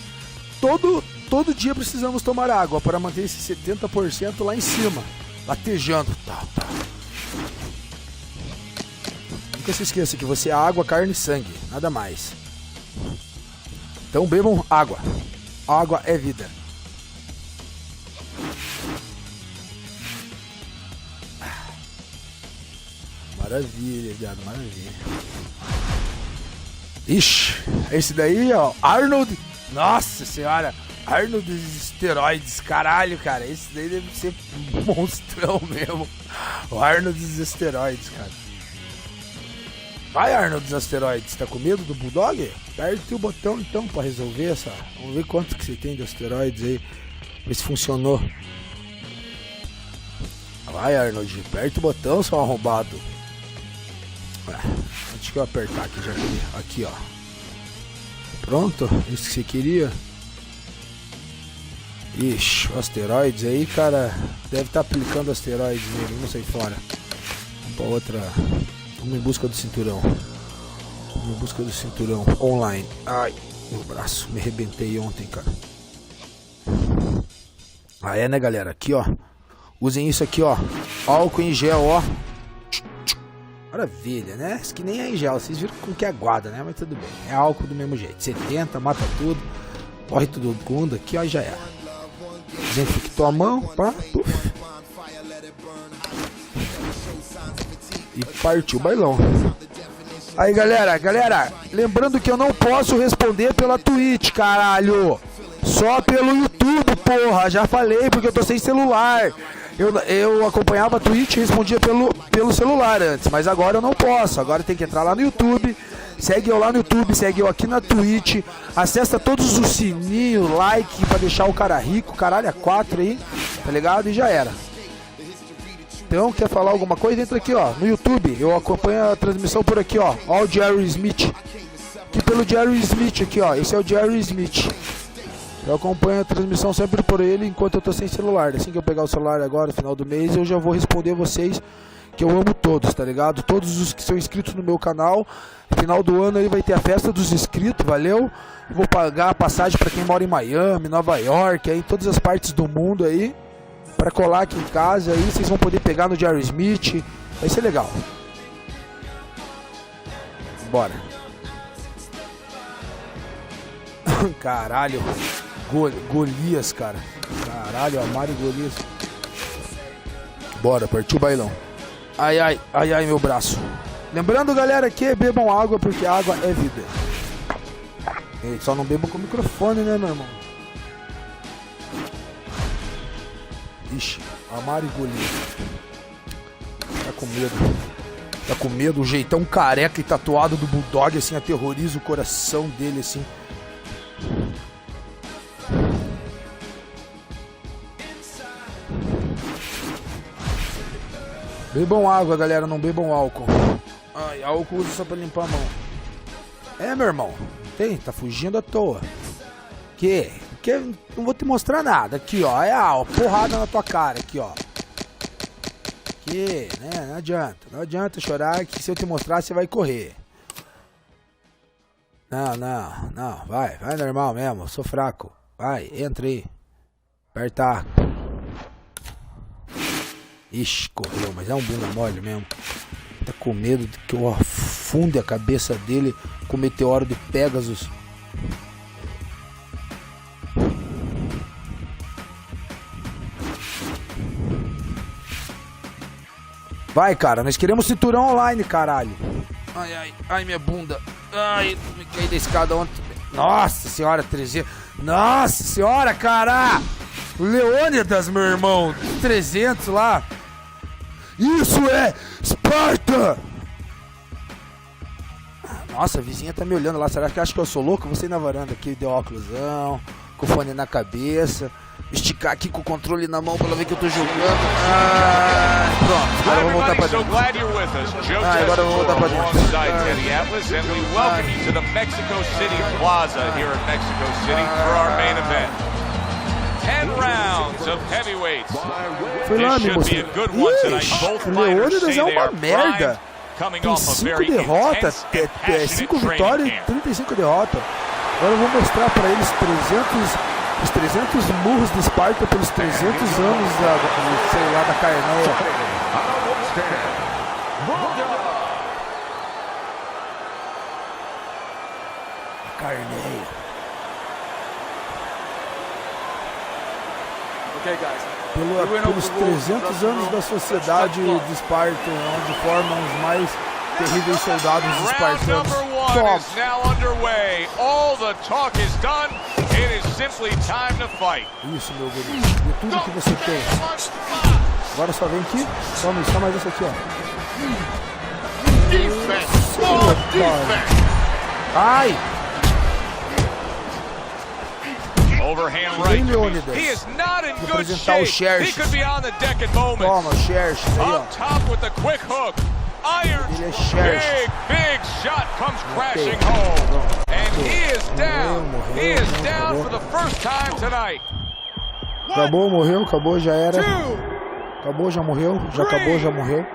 A: todo dia precisamos tomar água para manter esse 70% lá em cima, latejando. Nunca se esqueça que você é água, carne e sangue, nada mais. Então bebam água. Água é vida. Maravilha, viado, maravilha. Ixi, esse daí, ó, Arnold. Nossa senhora, Arnold dos esteroides, caralho, cara. Esse daí deve ser monstrão mesmo. O Arnold dos esteroides, cara. Vai, Arnold dos asteroides, tá com medo do Bulldog? Aperte o botão então pra resolver essa. Vamos ver quanto que você tem de asteroides aí. Ver se funcionou. Vai, Arnold, aperte o botão, seu arrombado. Antes que eu apertar aqui, já queria. Aqui, ó. Pronto, isso que você queria. Ixi, o asteroides aí, cara. Deve estar aplicando asteroides nele, vamos sair fora. Vamos pra outra. Vamos em busca do cinturão. Vamos em busca do cinturão online. Ai, meu braço, me arrebentei ontem, cara. Ah, é, né, galera? Aqui, ó. Usem isso aqui, ó. Álcool em gel, ó. Maravilha, né? Isso que nem é em gel. Vocês viram com que é aguada, né? Mas tudo bem. É álcool do mesmo jeito. 70, mata tudo. Corre tudo fundo aqui, ó, e já era. Desinfectou a mão, pá, puf. E partiu o bailão. Aí, galera, lembrando que eu não posso responder pela Twitch, caralho. Só pelo YouTube, porra. Já falei, porque eu tô sem celular. Eu acompanhava a Twitch e respondia pelo celular antes, mas agora eu não posso. Agora tem que entrar lá no YouTube. Segue eu lá no YouTube, segue eu aqui na Twitch. Acessa todos os sininhos, like, pra deixar o cara rico, caralho, a 4 aí, tá ligado? E já era. Então, quer falar alguma coisa? Entra aqui, ó, no YouTube. Eu acompanho a transmissão por aqui, ó. Ó o Jerry Smith. Aqui pelo Jerry Smith, aqui, ó. Esse é o Jerry Smith. Eu acompanho a transmissão sempre por ele enquanto eu tô sem celular. Assim que eu pegar o celular agora, no final do mês, eu já vou responder vocês, que eu amo todos, tá ligado? Todos os que são inscritos no meu canal. No final do ano aí vai ter a festa dos inscritos, valeu? Vou pagar a passagem pra quem mora em Miami, Nova York, aí em todas as partes do mundo aí, pra colar aqui em casa, aí vocês vão poder pegar no Jerry Smith. Vai ser legal. Bora. Caralho. Golias, cara. Caralho, Amário Golias. Bora, partiu o bailão. Ai, ai, ai, ai, meu braço. Lembrando, galera, que bebam água, porque água é vida. E só não bebam com o microfone, né, meu irmão? Ixi, Amário Golias. Tá com medo. Tá com medo. O jeitão careca e tatuado do Bulldog, assim, aterroriza o coração dele, assim. Bebam água, galera, não bebam álcool. Ai, álcool usa só pra limpar a mão. É, meu irmão, tá fugindo à toa. Que não vou te mostrar nada. Aqui, ó, é a porrada na tua cara, aqui, ó. Que, né, não adianta chorar, que se eu te mostrar, você vai correr. Não, vai normal mesmo, eu sou fraco. Vai, entra aí. Apertar. Ixi, correu, mas é um bunda mole mesmo. Tá com medo de que eu afunde a cabeça dele com o meteoro de Pegasus. Vai, cara, nós queremos cinturão online, caralho. Ai, minha bunda. Ai, me caí da escada ontem. Nossa senhora, 300. Nossa senhora, cara. Leônidas, meu irmão. 300 lá. Isso é Esparta! Nossa, a vizinha tá me olhando lá. Será que acha que eu sou louco? Você na varanda aqui, de óculosão, com o fone na cabeça. Esticar aqui com o controle na mão pra ela ver que eu tô jogando. Pronto, agora eu vou voltar pra dentro. Agora eu vou voltar pra dentro.
B: of heavyweights.
A: Foi lá,
B: This
A: me
B: should be a
A: mostrou.
B: good one tonight. Both
A: O
B: fighters
A: Leônidas
B: say
A: é
B: they
A: uma
B: are
A: merda.
B: primed, coming
A: Tem
B: off a
A: 5
B: very
A: derrotas,
B: intense and passionate
A: 5
B: training
A: vitórias e
B: camp.
A: 35 derrotas. Agora eu vou mostrar pra eles os 300 murros de Esparta pelos 300 anos sei lá, da Carneia. A Carneia.
D: Okay, guys.
A: Pelos 300 anos da sociedade de Esparta, onde formam os mais terríveis soldados
B: Round
A: espartanos.
B: number one
A: Toma.
B: is now underway. All the talk is done. It is simply time to fight.
A: Isso, meu guri. De tudo que você tem. Agora só vem aqui. Só mais isso aqui, ó. Ai!
B: Overhand right.
A: Leônidas.
B: He is not in
A: Vou
B: good
A: apresentar o
B: shape. He
A: Estes.
B: could be on the deck in moments.
A: Toma, Xerxes aí, ó.
B: Up top with the quick hook. Iron.
A: Ele é Xerxes.
B: Big shot comes crashing home. And he is down. He is down for the first time tonight.
A: Acabou, morreu, acabou, já era. Acabou, já morreu. Já acabou, já morreu.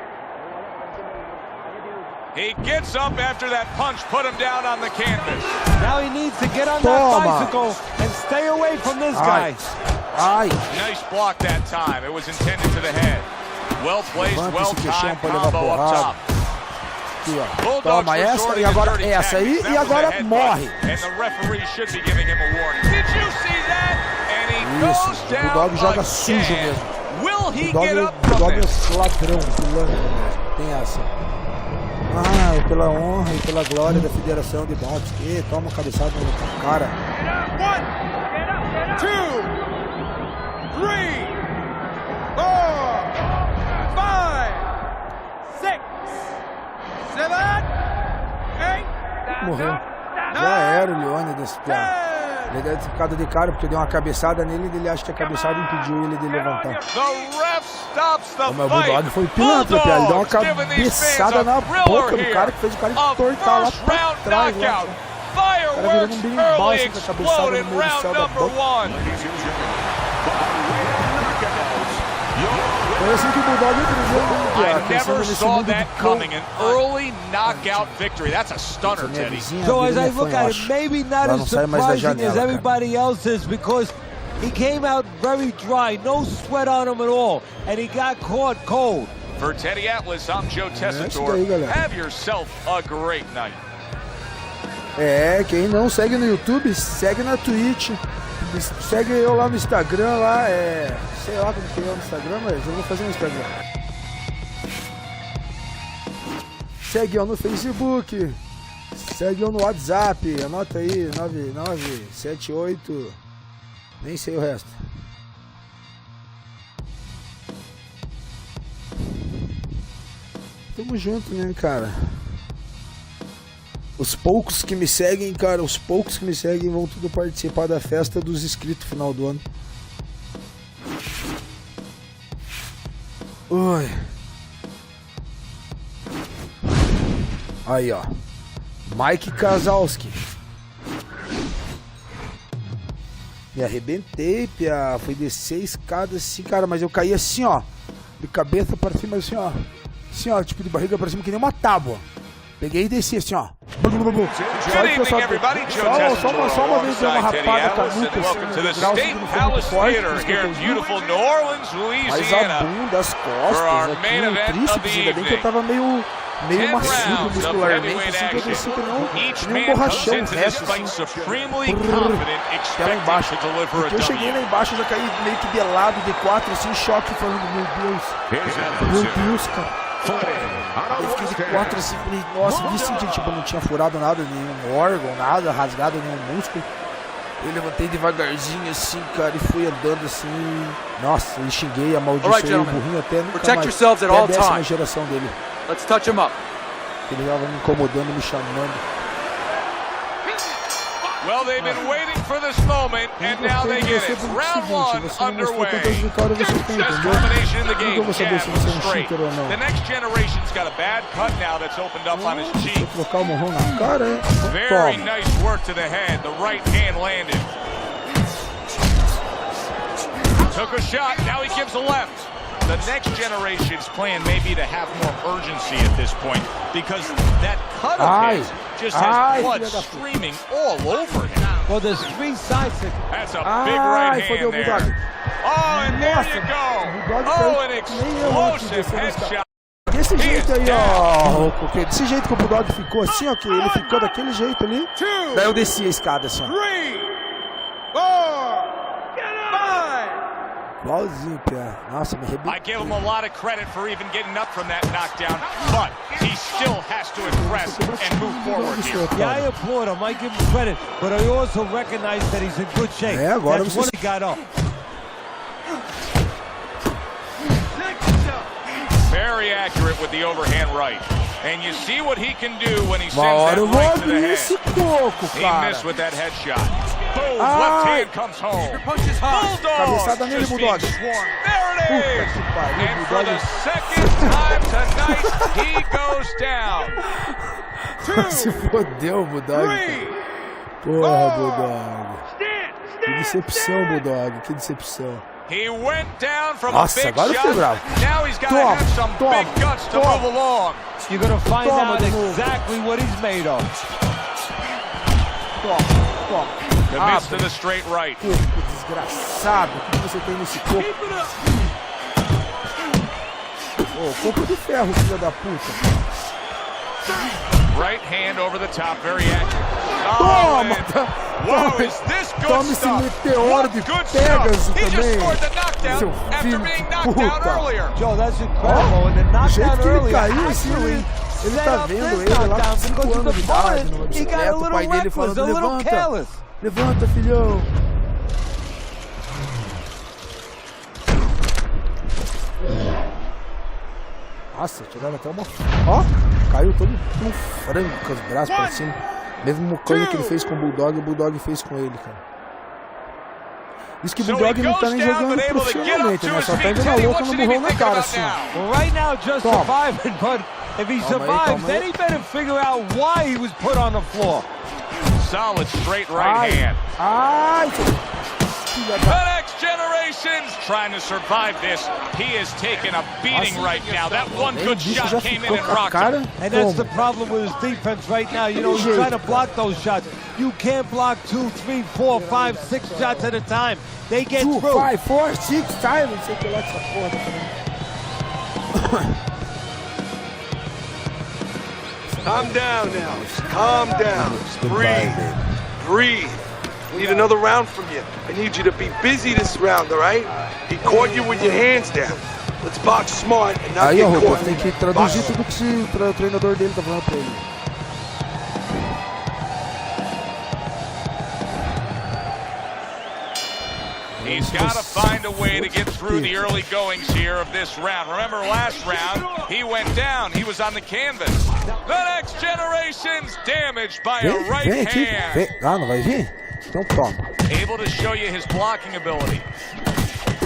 B: He gets up after that punch put him down on the canvas.
E: Now he needs to get on
A: Toma.
E: that bicycle and stay away from this guy.
A: Ai!
B: Nice block that time. It was intended to the head. Well placed,
A: Levanta
B: well
A: esse queixão
B: timed
A: pra levar
B: combo up
A: porrada.
B: top.
A: Aqui, ó.
B: Bulldogs
A: Toma essa
B: resorting
A: e
B: to
A: agora
B: dirty
A: essa aí
B: tactics.
A: e
B: That was a
A: agora
B: headbutt,
A: morre.
B: And the referee should be giving him a warning. Did you see that? And he
A: Isso,
B: goes
A: o
B: down
A: Bulldog joga
B: again.
A: sujo mesmo.
B: Will he
A: O
B: get up from
A: Bulldog
B: this?
A: é ladrão, pilantra mesmo. Tem essa. Ah, e pela honra e pela glória da Federação de Boxe. E toma uma cabeçada no cara.
F: 1, 2, 3, 4, 5, 6, 7, 8,
A: Morreu. Já era o Leônidas. Ele deve ter ficado de cara porque deu uma cabeçada nele e ele acha que a cabeçada impediu ele de levantar.
B: The ref stops the
A: O meu
B: fight.
A: Bulldog foi pilantra, ele deu uma
B: Bulldogs giving these fans
A: cabeçada
B: a
A: na
B: thriller
A: boca do
B: here.
A: cara que fez o cara
B: A
A: entortar lá
B: first
A: pra
B: round
A: trás. Lá.
B: knockout.
A: O cara virando
B: Fireworks
A: um berimbau
B: early
A: assim com a cabeçada
B: explode
A: no
B: in
A: meio do
B: round
A: céu da
B: number
A: boca.
B: one.
A: Foi assim que o Bulldog entrou
B: I never saw that coming. An early knockout victory. That's a stunner, Teddy.
E: So as I look at it, maybe not
A: Lá
E: as
A: não sai mais da
E: surprising as
A: janela,
E: everybody else is, because he came out very dry, no sweat on him at all, and he got caught cold.
B: For Teddy Atlas, I'm Joe
A: isso daí,
B: Tessitore.
A: galera.
B: Have yourself a great night.
A: É, quem não segue no YouTube, segue na Twitch. Segue eu lá no Instagram, lá sei lá como que é no Instagram, mas eu vou fazer no Instagram. Segue eu no Facebook. Segue eu no WhatsApp. Anota aí, 9978. Nem sei o resto. Tamo junto, né, cara? Os poucos que me seguem, cara, os poucos que me seguem vão tudo participar da festa dos inscritos final do ano. Oi. Aí, ó. Mike Kazalski. Me arrebentei, pia. Fui descer a escada assim, cara, mas eu caí assim, ó. De cabeça para cima, assim, ó. Assim, ó, tipo de barriga para cima, que nem uma tábua. Peguei e desci assim, ó. Só uma vez deu uma rapada com a nuca, assim, no fundo forte, mas a bunda, as costas, aqui, o tríceps, ainda bem que eu tava meio macio muscularmente, assim, que eu desci que nem um borrachão, o resto, assim, até lá embaixo. Porque eu cheguei lá embaixo, já caí meio que de lado, de quatro, assim, em choque, falando, meu Deus, cara. Eu fiquei de quatro assim, falei, nossa, vi assim que tipo, não tinha furado nada, nenhum órgão, nada, rasgado nenhum músculo. Eu levantei devagarzinho assim, cara, e fui andando assim. Nossa, eu xinguei, amaldiçoei o burrinho até nunca
D: Protect
A: mais.
D: yourselves at
A: Até
D: all
A: a 10ª
D: times.
A: geração dele.
D: Let's touch him up.
A: Ele tava me incomodando, me chamando.
B: Well, they've been waiting for this moment, and now they get it. Round one underway. Just combination in the game can straight. The next generation's got a bad cut now that's opened up on his cheek.
A: Colocar o morrão na cara, hein?
B: Very nice work to the head. The right hand landed. Took a shot, now he gives a left. The next generation's plan may be to have more urgency at this point because that cut of his just has blood streaming all over him.
E: Well, there's 3 sides.
B: That's a big right hand there. Oh, and there you go. Oh, an explosive headshot.
A: Desse jeito aí, ó. Desse jeito que o Bulldog ficou assim, ó. Que ele ficou daquele jeito ali. Daí eu desci a escada assim, ó.
F: 3, 4, 5.
A: Igualzinho, Pia. Nossa, me arrebentou.
B: I give him a lot of credit for even getting up from that knockdown, but he still has to impress and move forward here.
E: Yeah, I applaud him. I give him credit, but I also recognize that he's in good shape.
A: É, agora
E: That's
A: você...
E: when he got up.
B: Very accurate with the overhand right. And you see what he can do when he sends that right to the head. He missed with that headshot. Boom, left hand comes home.
A: Cabeçada nele, Bulldog.
B: There it is. And for the second time tonight, he goes down.
A: Se fodeu, Bulldog. Porra, Bulldog. Que decepção, Bulldog. Que decepção.
B: He went down from a big
A: agora eu fiquei bravo.
B: shot. Now he's got to have some big guts to move along.
E: You're going to find out exactly what he's made of.
B: The miss to the straight right.
A: Corpo desgraçado. O que você tem nesse corpo? Ô, corpo de ferro, filha da puta.
B: Right hand over the top, very accurate.
A: Toma!
B: Wow, is this good
A: Toma esse
B: stuff?
A: meteoro de
B: Good
A: Pegasus
B: stuff. He just
A: também.
B: scored the knockdown
A: Seu
B: after
A: filho
B: being
A: de
B: knocked down
A: puta.
B: earlier.
E: Joe, that's incredible. And the
A: Do jeito
E: knockdown
A: que ele
E: earlier
A: caiu, assim, ele tá vendo ele lá com 5 anos de idade, numa bicicleta, o pai dele falando, levanta, levanta, filhão. Nossa, tiraram até uma... Ó, caiu todo um frango com os braços pra cima. Mesmo coisa que ele fez com o Bulldog fez com ele, cara. Diz que o Bulldog não tá nem jogando profissionalmente, né? Só tá indo na louca no burrão na cara, assim.
E: Well, right now, just surviving, but if he survives, then he better figure out why he was put on the floor.
B: Solid straight right hand.
A: Ai,
B: The next generation's trying to survive this. He is taking a beating right now. That one good shot came in and rocked him.
E: And that's the problem with his defense right now. You know, he's trying to block those shots. You can't block 2, 3, 4, 5, 6 shots at a time. They get
A: 2,
E: through.
A: 5, 4, 6 times. Não sei o que lá dessa porra também.
G: Calm down now. Calm down. Breathe. Breathe. I need another round from you. I need you to be busy this round, all right? He caught you with your hands down. Let's box smart and not
A: Aí, ó,
G: get caught.
A: tem que traduzir tudo que o treinador dele tá falando pra ele.
B: He's got to find a way to get through the early goings here of this round. Remember last round, he went down. He was on the canvas. The next generation's damaged by a right hand.
A: Ah, não vai vir? Então toma.
B: Able to show you his blocking ability.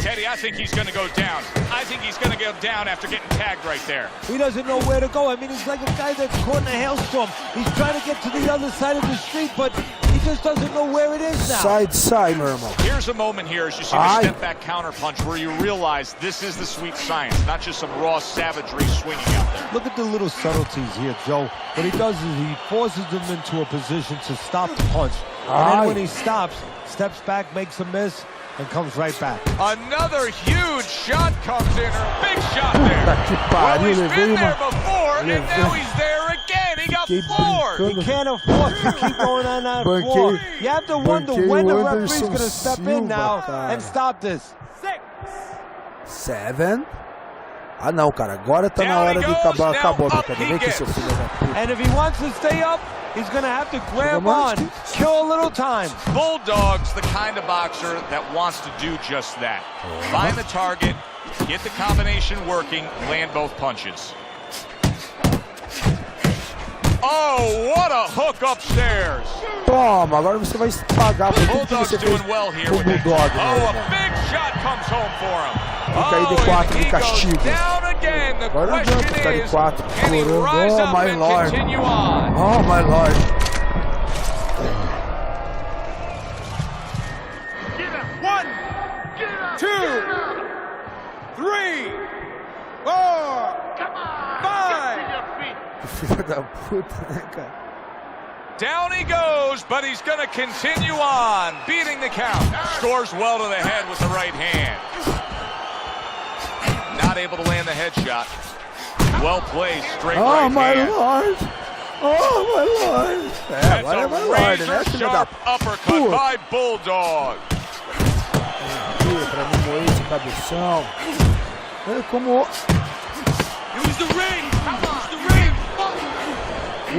B: Teddy, I think he's going to go down. I think he's going to go down after getting tagged right there.
E: He doesn't know where to go. I mean, he's like a guy that's caught in a hailstorm. He's trying to get to the other side of the street, but he just doesn't know where it is now.
A: Side, meu irmão.
B: Here's a moment here as you see the step back counter punch where you realize this is the sweet science, not just some raw savagery swinging out there.
E: Look at the little subtleties here, Joe. What he does is he forces them into a position to stop the punch. And then when he stops, steps back, makes a miss, and comes right back.
B: Another huge shot comes in, or a big shot there. Well, he's been there before, and now he's there again. He got floored.
E: He can't afford to keep going on that floor. You have to wonder when the referee's going to step in now and stop this.
A: 7. Ah não, cara, agora tá na hora de acabar a brincadeira. Vem aqui, seu filho da puta.
E: And if he wants to stay up, he's going to have to grab on, kill a little time.
B: Bulldog's the kind of boxer that wants to do just that. Find the target, get the combination working, land both punches. Oh, what a hook upstairs!
A: Toma, agora você vai pagar por tudo que você fez com o Bulldog.
B: Oh, a big shot comes home for him.
A: Fica aí de 4 de castigo. Agora não adianta ficar de 4 chorando. Oh, my lord. Oh, my lord.
F: One, two, 3, 4, 5.
A: Que filho da puta, né, cara?
B: Down he goes, but he's going to continue on, beating the count. Scores well to the head with the right hand. Not able to land the headshot. Well played, straight right hand.
A: Lord. Oh, my Lord.
B: That's a razor-sharp uppercut by Bulldog.
A: Pra mim moer esse cabeção. É como...
F: Use the ring. Use the ring.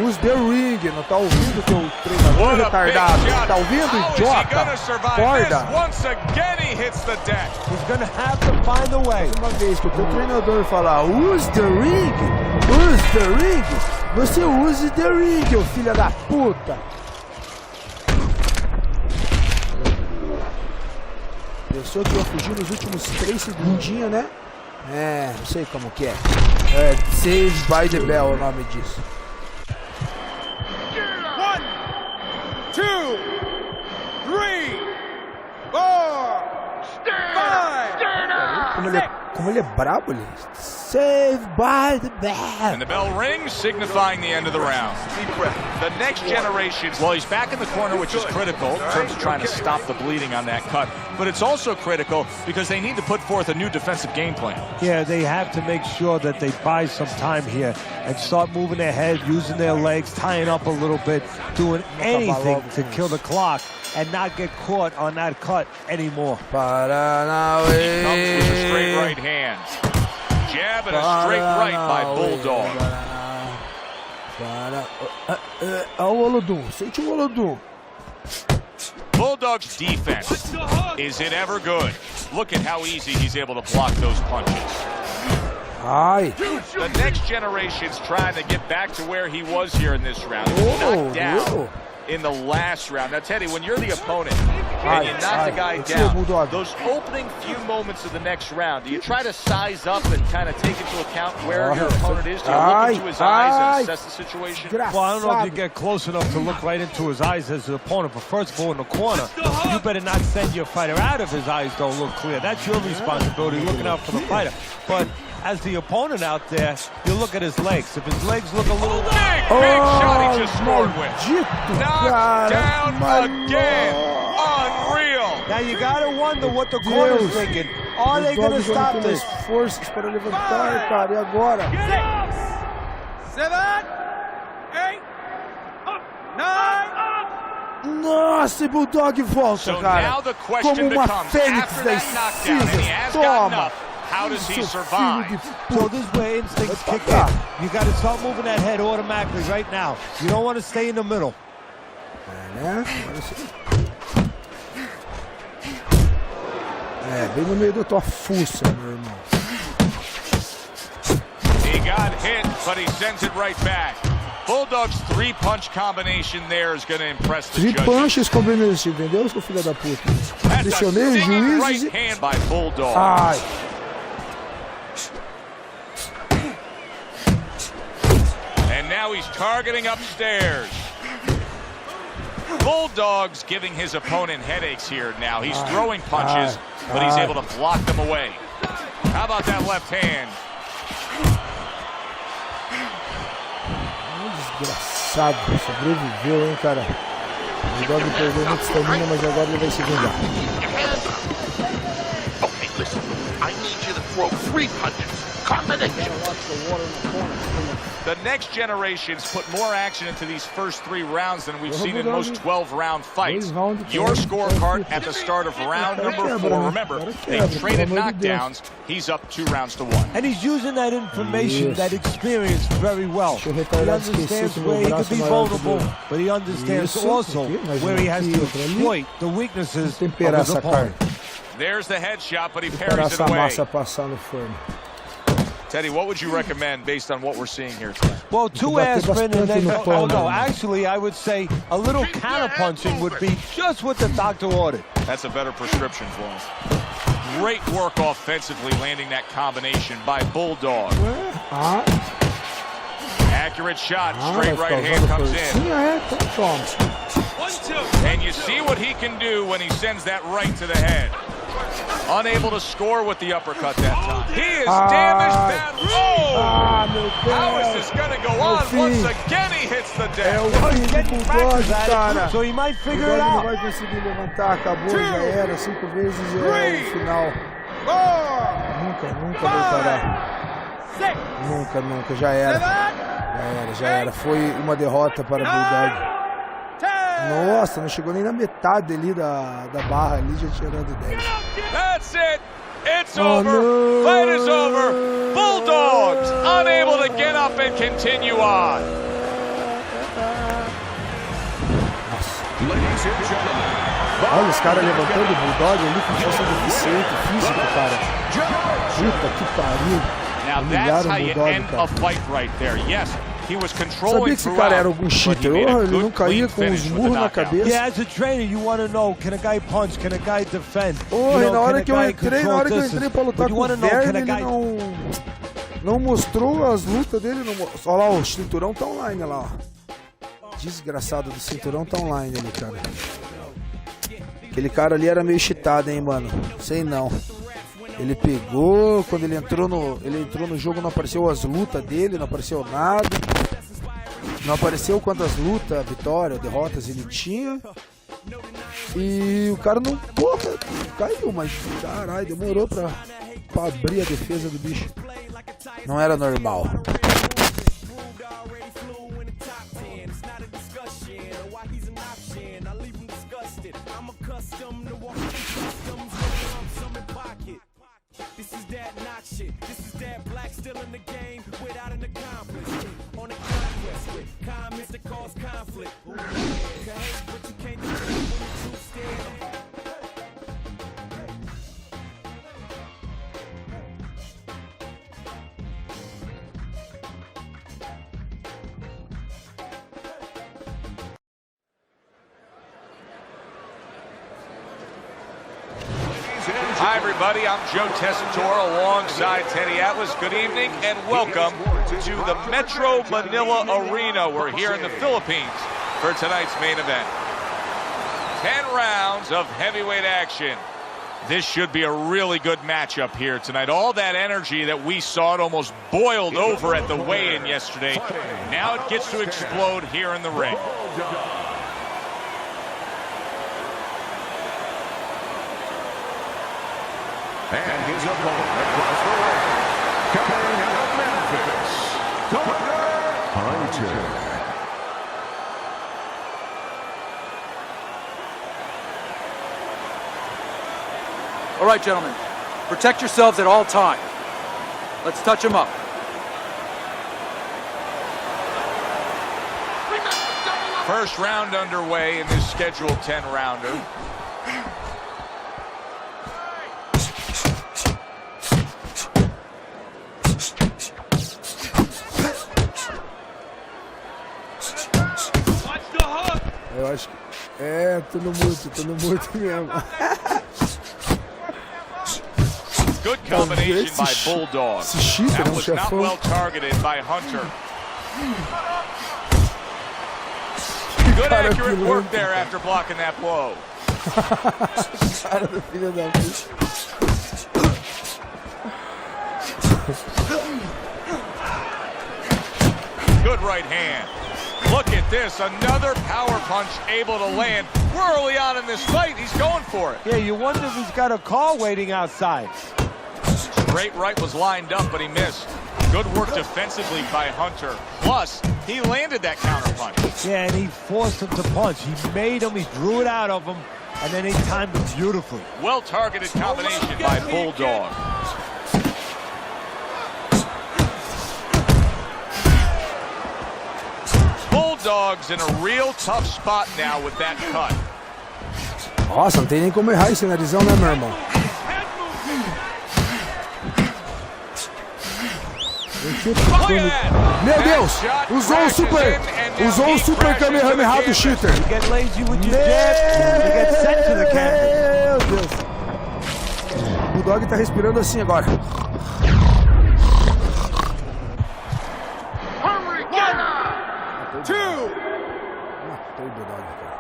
A: Use the ring. Não tá ouvindo que o treinador retardado? Tá ouvindo, idiota? Acorda.
B: Once again he hits the deck.
E: He's gonna have to find a way.
A: Uma vez que o teu treinador falar use the ring, use the ring, você use the ring, ô filha da puta. Pensou que ia fugir nos últimos 3 segundinhos, né? É, não sei como que é. É, Save by the Bell é o nome disso.
F: 1, 2, 3, 4, 5.
A: Como ele é brabo, ele... Save by the Bell.
B: And the bell rings, signifying the end of the round. The next generation, well, he's back in the corner, which is critical in terms of trying to stop the bleeding on that cut. But it's also critical because they need to put forth a new defensive game plan.
E: Yeah, they have to make sure that they buy some time here and start moving their head, using their legs, tying up a little bit, doing anything to kill the clock and not get caught on that cut anymore.
B: He comes with a straight right hand. Jab and a straight right by Bulldog.
A: Olha o Olodum, sente o Olodum.
B: Bulldog's defense, is it ever good? Look at how easy he's able to block those punches.
A: Ai.
B: The next generation's trying to get back to where he was here in this round. He was knocked down in the last round. Now, Teddy, when you're the opponent and you knock the guy down, those opening few moments of the next round, do you try to size up and kind of take into account where your opponent is? Do you look into his eyes and assess the situation?
E: Well, I don't know if you get close enough to look right into his eyes as the opponent, but first of all, in the corner, you better not send your fighter out if his eyes don't look clear. That's your responsibility, looking out for the fighter. But as the opponent out there, you look at his legs. If his legs look a little...
B: Big shot he just scored with. Knocked down again. Unreal.
E: Now you gotta wonder what the corner's thinking. Are they gonna stop this?
A: Forças para levantar, cara, e agora?
F: 6, 7, 8, 9.
A: Nossa, e Bulldog volta, cara. Como uma fênix das cinzas. Toma.
B: How does he survive?
E: So this is where instincts kick in. You got to start moving that head automatically right now. You don't want to stay in the middle.
A: É, bem no meio da tua fuça, meu irmão.
B: He got hit, but he sends it right back. Bulldog's 3-punch combination there is going to impress the judges.
A: 3 punches combination, entendeu, seu filho da puta? Pressionei os juízes
B: right hand by Bulldog.
A: Ai.
B: And now he's targeting upstairs. Bulldog's giving his opponent headaches here now. He's throwing punches, but he's able to block them away. How about that left hand?
A: Desgraçado, sobreviveu, hein, cara. O Bulldog perdeu muita estamina, mas agora ele vai se vingar.
H: Okay, listen. I need you to throw 3 punches. Combination.
B: The next generations put more action into these first 3 rounds than we've seen in most 12-round fights. Your scorecard at the start of round number 4. Remember, they traded knockdowns. He's up 2 rounds to 1.
E: And he's using that information, that experience very well. He understands where he could be vulnerable, but he understands also where he has to exploit the weaknesses of his opponent.
B: There's the headshot, but he parries it away. Teddy, what would you recommend based on what we're seeing here tonight?
E: Well, 2 aspirin and then, no, actually, I would say a little counter-punching would be just what the doctor ordered.
B: That's a better prescription for him. Great work offensively, landing that combination by Bulldog. Accurate shot, straight right hand comes in.
F: 1, 2.
B: And you see what he can do when he sends that right to the head. Unable to score with the uppercut that time. He is damaged badly. Oh! How is this going to go on? Once again, he hits the deck.
A: É o fim do Bulldog, cara.
E: So he might
A: O
E: figure it
A: Bulldog não
E: out.
A: vai conseguir levantar, acabou, já era. 5 vezes já é o final. Nunca voltará. Nunca, já era. Já era. Foi uma derrota para o Bulldog. Nossa, não chegou nem na metade ali da barra ali, já tirando 10.
B: That's it. It's over. No. Fight is over. Bulldogs unable to get up and continue on.
A: Olha os caras levantando o Bulldog ali com força deficiente físico, cara. Puta que pariu.
B: Now that's how you end a fight right there. Yes, he was controlling.
A: Sabia que esse cara era algum cheater? Ele não caía com os murros na cabeça.
E: Yeah, as a trainer, you want to know, can a guy punch? Can a guy defend?
A: Na hora que eu entrei pra lutar com o Verme, ele não mostrou as lutas dele. Olha lá, o cinturão tá online, olha lá, ó. Desgraçado do cinturão tá online ali, cara. Aquele cara ali era meio cheatado, hein, mano. Sei não. Ele pegou, quando ele entrou no jogo, não apareceu as lutas dele, não apareceu nada. Não apareceu quantas lutas, vitórias, derrotas ele tinha. E o cara não, porra, caiu, mas caralho, demorou pra abrir a defesa do bicho. Não era normal.
I: This is that knock shit. This is that black still in the game without an accomplice. On a conquest with comments that cause conflict. But you can't do it when you're too scared.
B: Hi, everybody. I'm Joe Tessitore alongside Teddy Atlas. Good evening and welcome to the Metro Manila Arena. We're here in the Philippines for tonight's main event. 10 rounds of heavyweight action. This should be a really good matchup here tonight. All that energy that we saw, it almost boiled over at the weigh-in yesterday. Now it gets to explode here in the ring.
C: And his opponent across the ring, coming out of Memphis, Hunter.
D: All right, gentlemen. Protect yourselves at all times. Let's touch him up.
B: First round underway in this scheduled 10-rounder.
A: Eu acho que... tô no muito mesmo.
B: Good combination by Bulldog. That was not well targeted by Hunter. Good accurate work there after blocking that blow.
A: Cara do filho da puta.
B: Good right hand. Look at this, another power punch able to land. We're early on in this fight, he's going for it.
E: Yeah, you wonder if he's got a car waiting outside.
B: Straight right was lined up, but he missed. Good work defensively by Hunter. Plus, he landed that counter punch.
E: Yeah, and he forced him to punch. He made him, he drew it out of him, and then he timed it beautifully.
B: Well-targeted combination by Bulldog. Bulldog's in a real tough spot now with that cut.
A: Nossa, não tem nem como errar esse narizão, né, meu irmão? Meu Deus! Usou o super Kamehameha do cheater! Meu Deus! O Bulldog tá respirando assim agora. Matou o Bulldog, cara.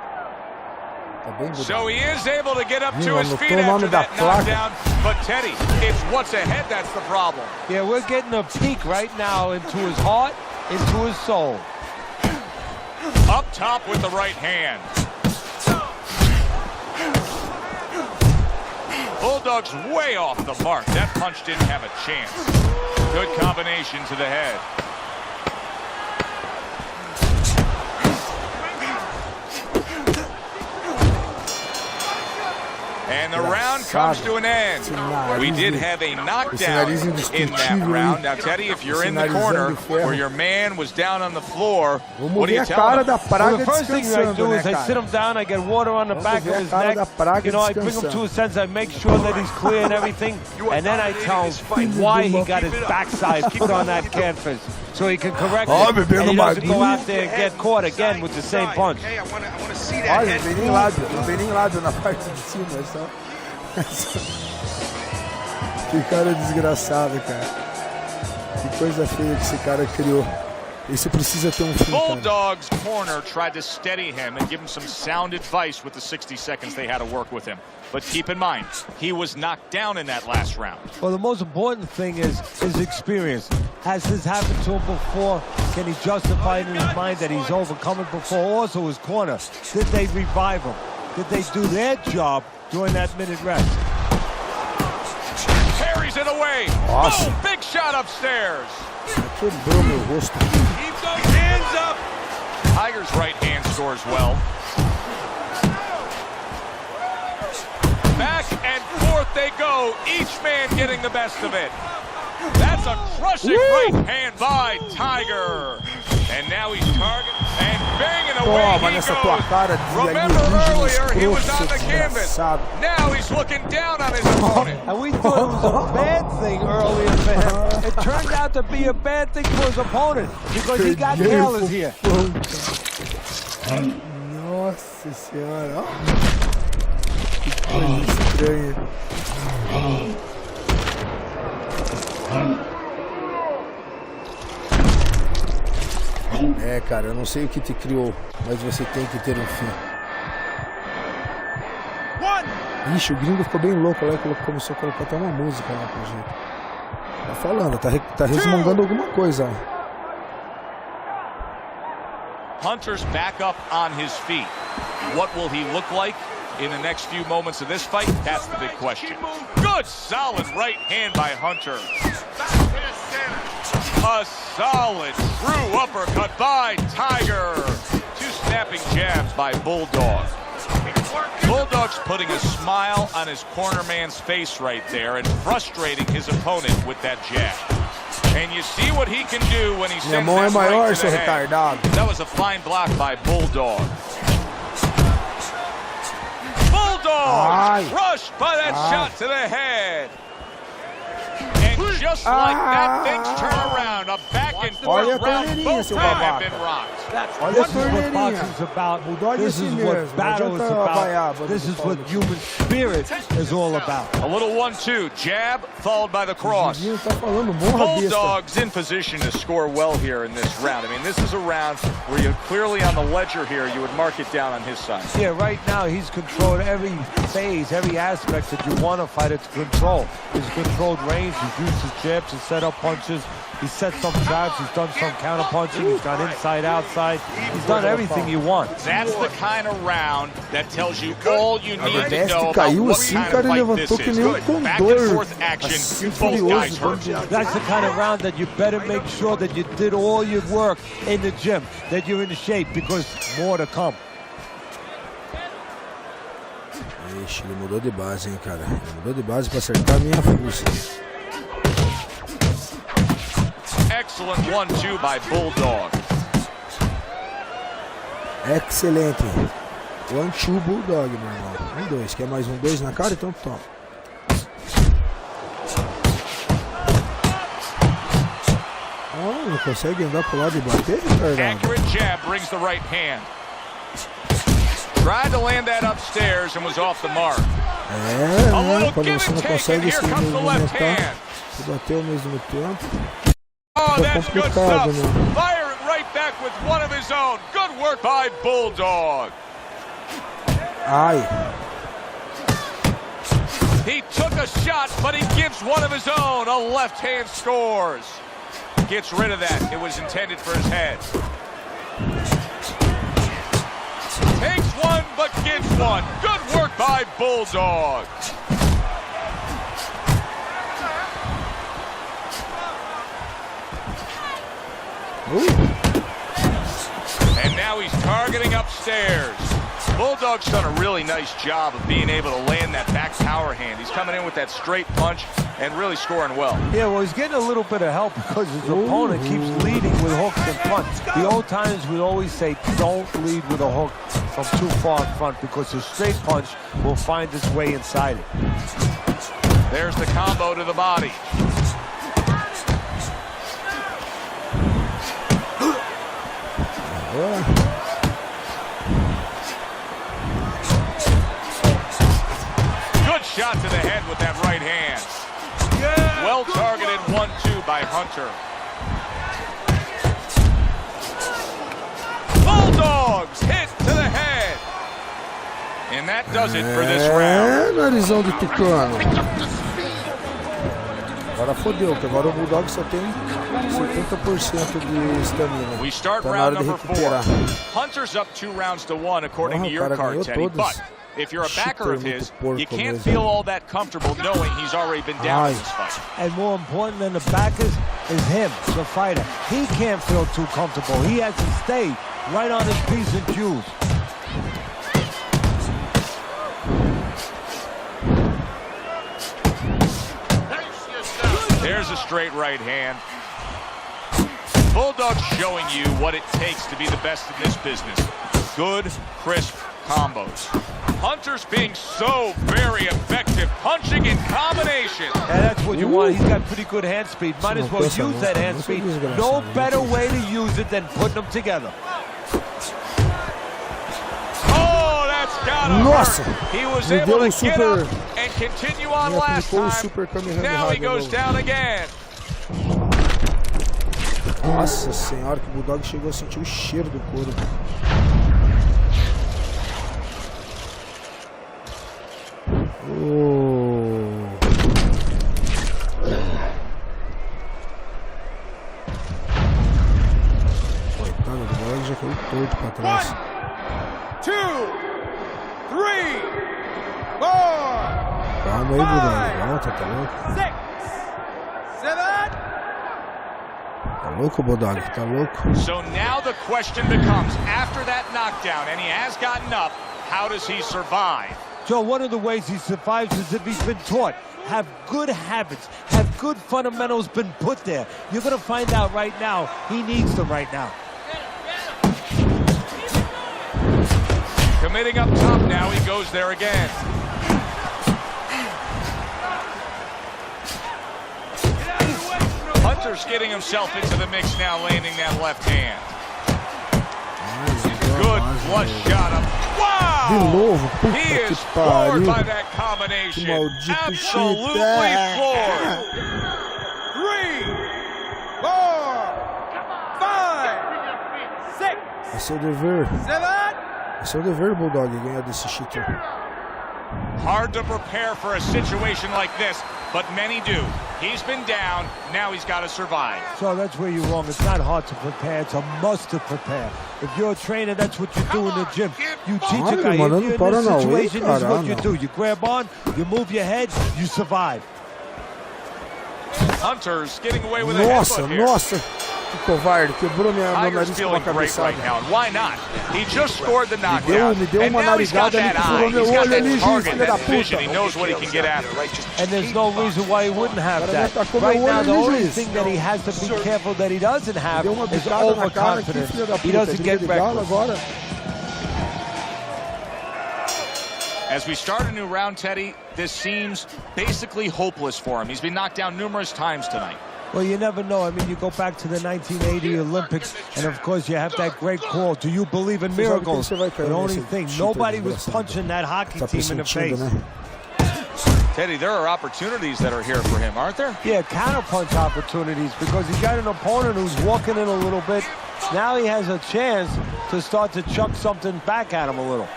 B: So he is able to get up to his feet after that knockdown. But Teddy, it's what's ahead that's the problem.
E: Yeah, we're getting a peek right now into his heart, into his soul.
B: Up top with the right hand. Bulldog's way off the mark. That punch didn't have a chance. Good combination to the head. And the round comes to an end. We did have a knockdown in that round. Now, Teddy, if you're in the corner where your man was down on the floor, what do you tell him?
E: Well, the first thing I do is I sit him down, I get water on the back of his neck. You know, I bring him to a sense, I make sure that he's clear and everything. And then I tell him why he got his backside put on that canvas. So he can correct it, and he doesn't go out there and get caught again with the same punch.
A: Olha, não vem nem lado na parte de cima, é só... Que cara desgraçado, cara. Que coisa feia que esse cara criou. Isso precisa ter fim.
B: Bulldog's corner tried to steady him and give him some sound advice with the 60 seconds they had to work with him. But keep in mind, he was knocked down in that last round.
E: Well, the most important thing is his experience. Has this happened to him before? Can he justify in his mind that he's overcome it before? Also, his corner, did they revive him? Did they do their job during that minute rest?
B: Carries it away. Awesome. Boom, big shot upstairs.
A: Quebrou meu rosto.
B: Keep those hands up. Tiger's right hand scores well. Back and forth they go, each man getting the best of it. That's a crushing right hand by Tiger. And now he's targeting and banging away he goes. Remember earlier he was on the canvas. Now he's looking down on his opponent.
E: And we thought it was a bad thing earlier for him. It turned out to be a bad thing for his opponent because he got careless here.
A: Nossa senhora, ó. Que coisa estranha. É, cara, eu não sei o que te criou, mas você tem que ter um fim. Ixi, o gringo ficou bem louco lá, começou a colocar até uma música lá pro jeito. Tá falando, tá resmungando alguma coisa, ó.
B: Hunter's back up on his feet. What will he look like in the next few moments of this fight? That's the big question. Good, solid right hand by Hunter. A solid true uppercut by Tiger. Two snapping jabs by Bulldog. Bulldog's putting a smile on his corner man's face right there and frustrating his opponent with that jab. And you see what he can do when he sends that right to the head. That was a fine block by Bulldog. Bulldog crushed by that shot to the head. And just like that, things turn around. A back and forth round. Both have been rocked.
E: This is what boxing's about. This is what battle is about. This is what human spirit is all about.
B: A little 1-2 jab followed by the cross. Bulldog's in position to score well here in this round. I mean, this is a round where you're clearly on the ledger here. You would mark it down on his side.
E: Yeah, right now he's controlled every phase, every aspect that you want a fighter to control. He's controlled range. He's used his jabs, his set up punches. He's set some traps. He's done some counter punching. He's gone inside, outside. He's done everything you want.
B: That's the kind of round that tells you all you need to know about what kind of fight this is. Good. Back and forth action. Both guys hurt.
E: That's the kind of round that you better make sure that you did all your work in the gym, that you're in shape, because more to come.
A: Ixi, ele mudou de base, hein, cara. Ele mudou de base pra acertar a minha fuça.
B: Excellent 1-2 by Bulldog.
A: Excelente. 1-2 Bulldog, meu irmão. 1-2. Quer mais 1-2 na cara? Então toma. Oh, não consegue andar pro lado e bater, cara?
B: Accurate jab brings the right hand. Tried to land that upstairs and was off the mark.
A: É, né? Quando você não consegue se movimentar, se bater ao mesmo tempo.
B: Oh, that's good stuff. Fire it right back with one of his own. Good work by Bulldog.
A: Ai.
B: He took a shot, but he gives one of his own. A left hand scores. Gets rid of that. It was intended for his head. Takes one, but gives one. Good work by Bulldog. And now he's targeting upstairs. Bulldog's done a really nice job of being able to land that back power hand. He's coming in with that straight punch and really scoring well.
E: Yeah, well, he's getting a little bit of help because his opponent keeps leading with hooks and punch. The old times would always say, don't lead with a hook from too far in front because his straight punch will find its way inside it.
B: There's the combo to the body. Good shot to the head with that right hand. Well targeted 1-2 by Hunter. Bulldogs hit to the head. And that does it for this round.
A: Narizão de tucano. Agora fodeu, que agora o Bulldog só tem 70% de estamina.
B: We start
A: Tá na hora
B: round
A: de
B: number 4.
A: recuperar.
B: Hunter's up 2-1 according to your card, Teddy.
A: todas.
B: But if you're a backer of his, you can't
A: mesmo.
B: feel all that comfortable knowing he's already been down in this fight.
E: And more important than the backers is him, the fighter. He can't feel too comfortable. He has to stay right on his P's and Q's.
B: There's a straight right hand. Bulldog's showing you what it takes to be the best in this business. Good, crisp combos. Hunter's being so very effective, punching in combination.
E: And that's what you want. He's got pretty good hand speed. Might as well use that hand speed. No better way to use it than putting them together.
B: Oh, that's gotta
A: Nossa!
B: hurt. He was
A: Me
B: able
A: deu
B: to get up
A: super...
B: and continue on
A: Me
B: last
A: aplicou o
B: time.
A: super Kamehameha
B: Now he
A: de
B: goes
A: novo.
B: down again.
A: Nossa senhora, que o Bulldog chegou a sentir o cheiro do couro. Coitado do Bulldog, já caiu todo pra trás.
F: 1, 2, 3, 4,
A: Calma aí, Bulldog. Volta, tá louco?
F: 6, 7.
A: Tá louco, Bulldog? Tá louco?
B: So now the question becomes, after that knockdown, and he has gotten up, how does he survive?
E: Joe, one of the ways he survives is if he's been taught. Have good habits, have good fundamentals been put there. You're going to find out right now, he needs them right now.
B: Committing up top now, he goes there again. Hunter's getting himself into the mix now, landing that left hand. Good flush shot up. Wow!
A: De novo, puta
B: He
A: que
B: is floored
A: pariu.
B: by that combination.
A: Que maldito
B: Absolutely
A: chute.
B: floored.
F: 3, 4, 5, 6,
A: É seu dever.
F: 7.
A: É seu dever, Bulldog, ganhar desse cheater.
B: Hard to prepare for a situation like this, but many do. He's been down, now he's got to survive.
E: So that's where you're wrong. It's not hard to prepare. It's a must to prepare. If you're a trainer, that's what you do in the gym. You teach a guy, if you're in this situation, this is what you do. You grab on, you move your head, you survive.
B: Hunter's getting away with a
A: Nossa,
B: headbutt here.
A: nossa. Que covarde, quebrou meu
B: Tiger's
A: nariz com
B: feeling
A: uma
B: great
A: cabeçada.
B: right now, and why not? He just scored the knockdown,
A: Me deu
B: and
A: uma
B: now he's got
A: narigada ali
B: that
A: que
B: eye.
A: furou meu
B: He's got
A: olho ali,
B: that target,
A: filha da
B: that vision. He
A: puta.
B: knows what he can get after.
E: And there's no reason why he wouldn't have
A: Cara,
E: that.
A: me atacou
E: Right
A: meu
E: now,
A: olho
E: the
A: ali,
E: only
A: juiz.
E: thing that he has to be careful that he doesn't have
A: Deu uma
E: is
A: bicada na cara aqui,
E: overconfidence.
A: filha da
E: He
A: puta.
E: doesn't get
A: Briga de galo
E: reckless.
A: agora.
B: As we start a new round, Teddy, this seems basically hopeless for him. He's been knocked down numerous times tonight.
E: Well, you never know. I mean, you go back to the 1980 Olympics, and of course, you have that great call, do you believe in miracles? The only thing, nobody was punching that hockey team in the face.
B: Teddy, there are opportunities that are here for him, aren't there?
E: Yeah, counterpunch opportunities, because he's got an opponent who's walking in a little bit. Now he has a chance to start to chuck something back at him a little.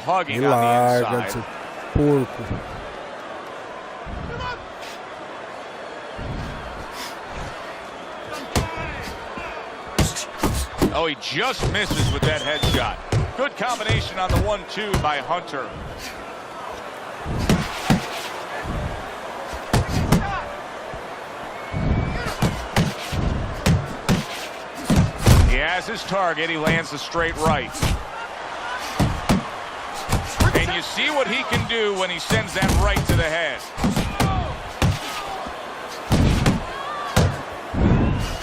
B: hugging
A: Me
B: on the
A: larga,
B: inside.
A: seu porco.
B: Oh, he just misses with that headshot. Good combination on the 1-2 by Hunter. He has his target. He lands the straight right. And you see what he can do when he sends that right to the head.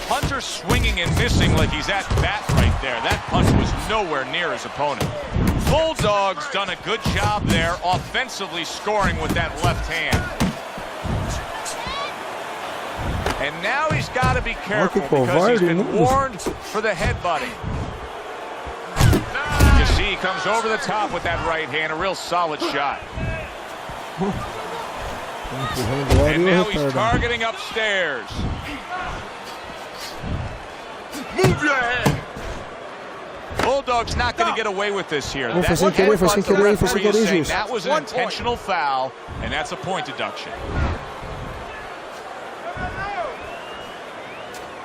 B: Hunter swinging and missing like he's at bat right there. That punch was nowhere near his opponent. Bulldog's done a good job there, offensively scoring with that left hand. And now he's got to be careful because he's been warned for the headbutting. You see he comes over the top with that right hand, a real solid shot. And now he's targeting upstairs. Move your head. Bulldog's not going to get away with this here. That was an intentional foul, and that's a point deduction.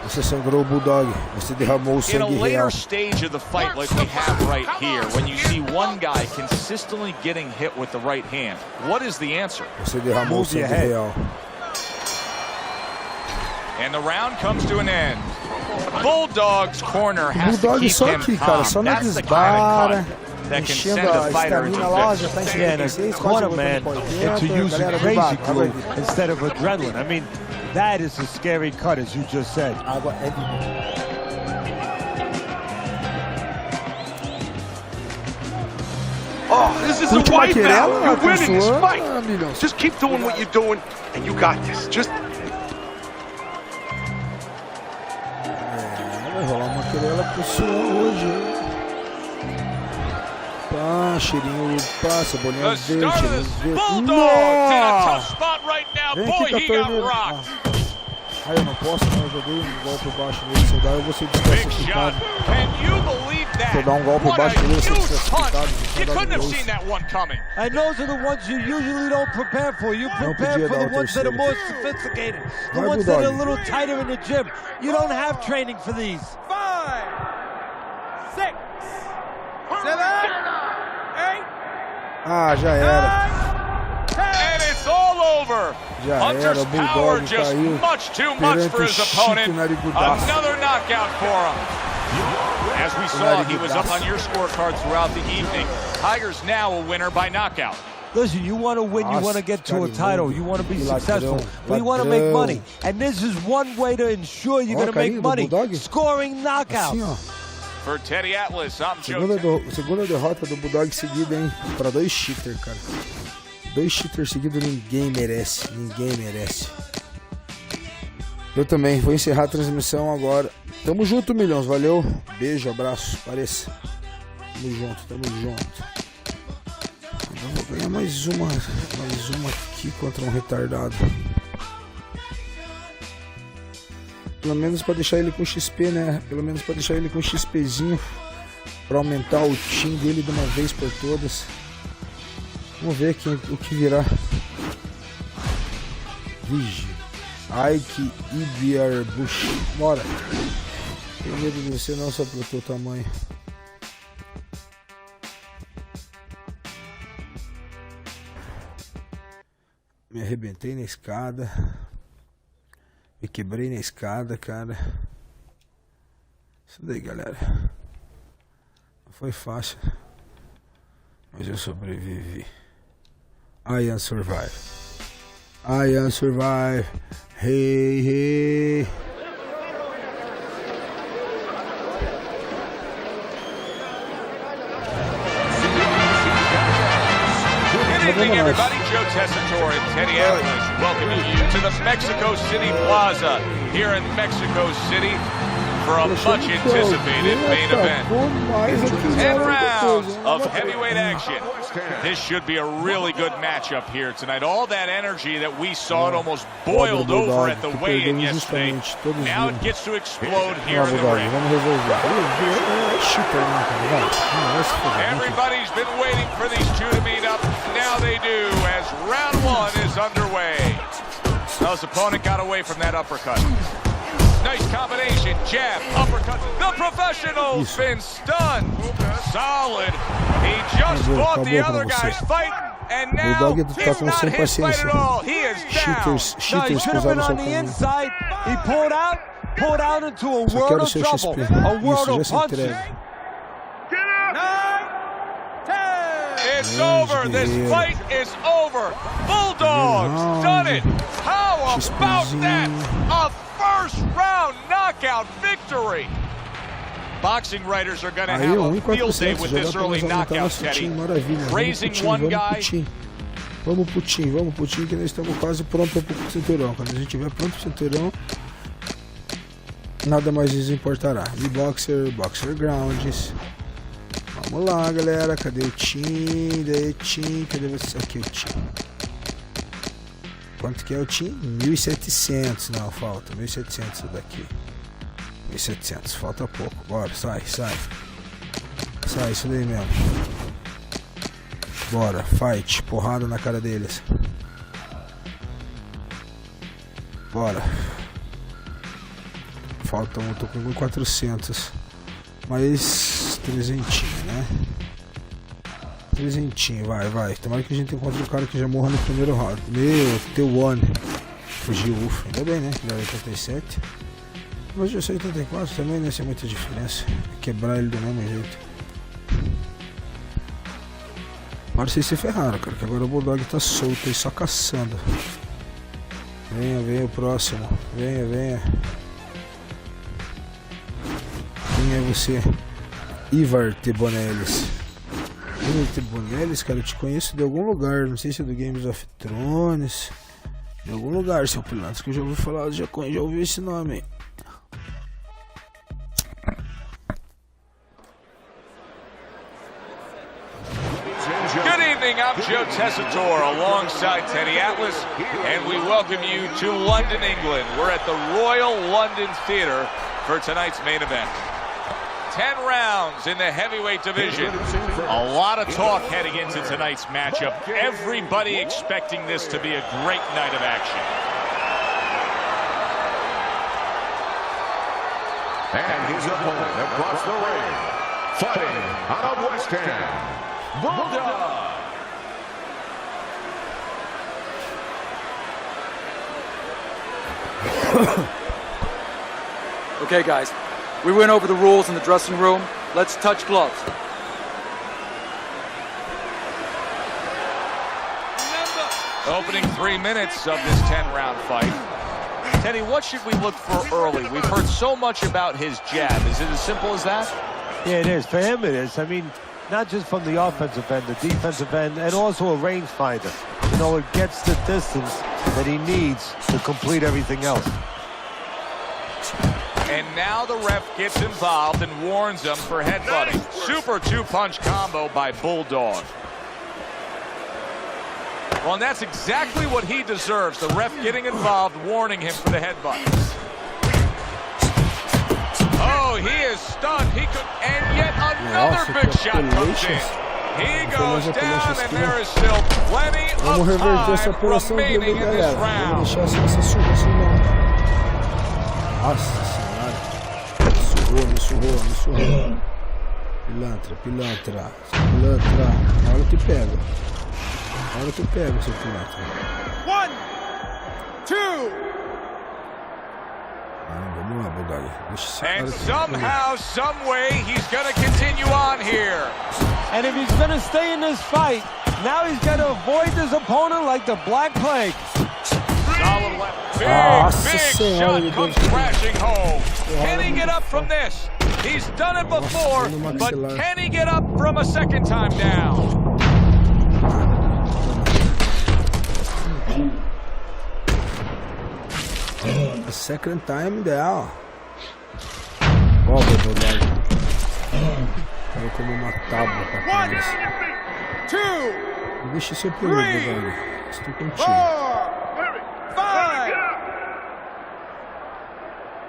A: Você sangrou o Bulldog. Você derramou o sangue real.
B: In a later stage of the fight like we have right here, when you see one guy consistently getting hit with the right hand, what is the answer?
A: Você derramou o sangue real.
B: And the round comes to an end. Bulldog's corner has to keep
A: só
B: him
A: aqui, cara,
B: calm.
A: só na
B: That's the kind of
A: desbara,
B: cut that can
A: enchendo
B: send
A: a
B: a fighter into
A: estamina lá, já
B: victory.
A: tá em
E: Yeah, and a
A: 56,
E: corner
A: quase
E: man
A: voltando
E: into
A: pra 80,
E: using
A: galera,
E: crazy
A: vai
E: glue
A: ver.
E: instead of adrenaline. I mean, that is a scary cut, as you just said.
A: Água é
G: Oh, this is a wipeout. You're winning this fight. Just keep doing what you're doing, and you got this. Just.
A: Vai rolar uma querela pro suor hoje. Pá, cheirinho, pá, cebolinha verde, cheirinho verde.
B: Bulldogs in a tough spot right now.
A: Vem
B: Boy,
A: aqui,
B: he got
A: Catarina.
B: rocked.
A: Eu não posso, mas eu joguei um golpe baixo nele. Se eu dar, eu vou ser desclassificado.
B: Can you believe that?
A: Se eu dar um golpe
B: What
A: baixo
B: a
A: nele, eu vou ser
B: huge
A: desclassificado.
B: punch. You couldn't have seen that one coming.
E: And those are the ones you usually don't prepare for. You prepare for the ones that are more sophisticated, the ones that are a little tighter in the gym. You don't have training for these.
F: 5, 6, 7, 8.
A: Ah, já era.
B: And it's all over.
A: Já
B: Hunter's
A: era,
B: power
A: Bulldog
B: just
A: caiu
B: much too much for his opponent. Another knockout for him. As we saw, he was up on your scorecard throughout the evening. Tiger's now a winner by knockout.
E: Listen, you want to win, you want to get to a title, you want to be successful, but you want to make money. And this is one way to ensure you're going to make money, scoring knockouts.
A: Assim, ó.
B: For Teddy Atlas, I'm
A: Segunda derrota do Bulldog seguida, hein? Pra 2 cheaters, cara. 2 cheaters seguidos, ninguém merece. Ninguém merece. Eu também. Vou encerrar a transmissão agora. Tamo junto, milhões. Valeu. Beijo, abraço. Pareça. Tamo junto, tamo junto. Eu vou ganhar mais uma aqui contra um retardado. Pelo menos pra deixar ele com XP, né? Pelo menos pra deixar ele com XPzinho. Pra aumentar o team dele de uma vez por todas. Vamos ver aqui o que virá. Vigi. Ike Ibiar Bush. Bora. Tenho medo de você não só pelo teu tamanho. Me arrebentei na escada. Me quebrei na escada, cara. Isso daí, galera. Não foi fácil. Mas eu sobrevivi. I am survive. I am survive. Hey, hey.
B: Good evening, everybody. Joe Tessitore and Teddy Atlas welcoming you to the Mexico City Plaza here in Mexico City for a much anticipated main event. 10 rounds of heavyweight action. This should be a really good matchup here tonight. All that energy that we saw, it almost boiled over at the weigh-in yesterday. Now it gets to explode here in the ring. Everybody's been waiting for these two to meet up. Now they do, as round one is underway. Now his opponent got away from that uppercut. Nice combination, jab, uppercut. The professional's been stunned. Solid. He just fought the other guy's fight, and now it's not his fight at all. He is down.
E: No, he should have been on the inside. He pulled out into a world of trouble, a world of punches.
B: It's over. This fight is over. Bulldogs done it. How about that? A first round knockout victory. Boxing writers are going to have a field day with this early knockout, Teddy. Raising one guy.
A: Vamos pro time, que nós estamos quase prontos pro cinturão. Quando a gente estiver pronto pro cinturão, nada mais nos importará. E boxer grounds. Vamos lá, galera. Cadê o time? Cadê você? Aqui o time. Quanto que é o time? 1.700. Não, falta 1.700 daqui. 1.700, falta pouco. Bora, sai. Sai, isso daí mesmo. Bora, fight. Porrada na cara deles. Bora. Faltam, eu tô com 1.400. Mais 300, né? 300, vai. Tomara que a gente encontre o cara que já morra no primeiro round. Meu, T1. Fugiu, ufa. Ainda bem, né? Que dá 87. Mas já sou 84 também, não é muita diferença. Quebrar ele do mesmo jeito. Agora vocês se ferraram, cara. Que agora o Bulldog tá solto aí, só caçando. Venha o próximo. Venha. Quem é você? Ivar Tebonelis. Cara, eu te conheço de algum lugar. Não sei se é do Games of Thrones. De algum lugar, seu piloto, que eu já ouvi falar, já ouvi esse nome.
B: Good evening, I'm Joe Tessitore alongside Teddy Atlas, and we welcome you to London, England. We're at the Royal London Theatre for tonight's main event. 10 rounds in the heavyweight division. A lot of talk heading into tonight's matchup. Everybody expecting this to be a great night of action.
C: And his opponent across the ring, fighting out of West Ham, Bulldog.
D: Okay, guys. We went over the rules in the dressing room. Let's touch gloves.
B: Opening 3 minutes of this 10-round fight. Teddy, what should we look for early? We've heard so much about his jab. Is it as simple as that?
E: Yeah, it is. For him, it is. I mean, not just from the offensive end, the defensive end, and also a rangefinder. You know, it gets the distance that he needs to complete everything else.
B: And now the ref gets involved and warns him for headbutting. Super two-punch combo by Bulldog. Well, and that's exactly what he deserves. The ref getting involved, warning him for the headbutt. Oh, he is stunned. And yet another big shot comes in. He goes down, and there is still plenty of time remaining in this round.
A: Me surrou. Pilantra. Na hora que pega, seu pilantra.
F: 1, 2.
A: Vamos lá, Bulldog.
B: And somehow, some way, he's going to continue on here.
E: And if he's going to stay in this fight, now he's got to avoid his opponent like the Black Plague.
B: Solid left. Big shot comes crashing home. Can he get up from this? He's done it before, but can he get up from a second time down?
A: A second time down. rodagem. Caiu como uma tábua pra cabeça. Deixa seu peludo, velho. Estou contigo.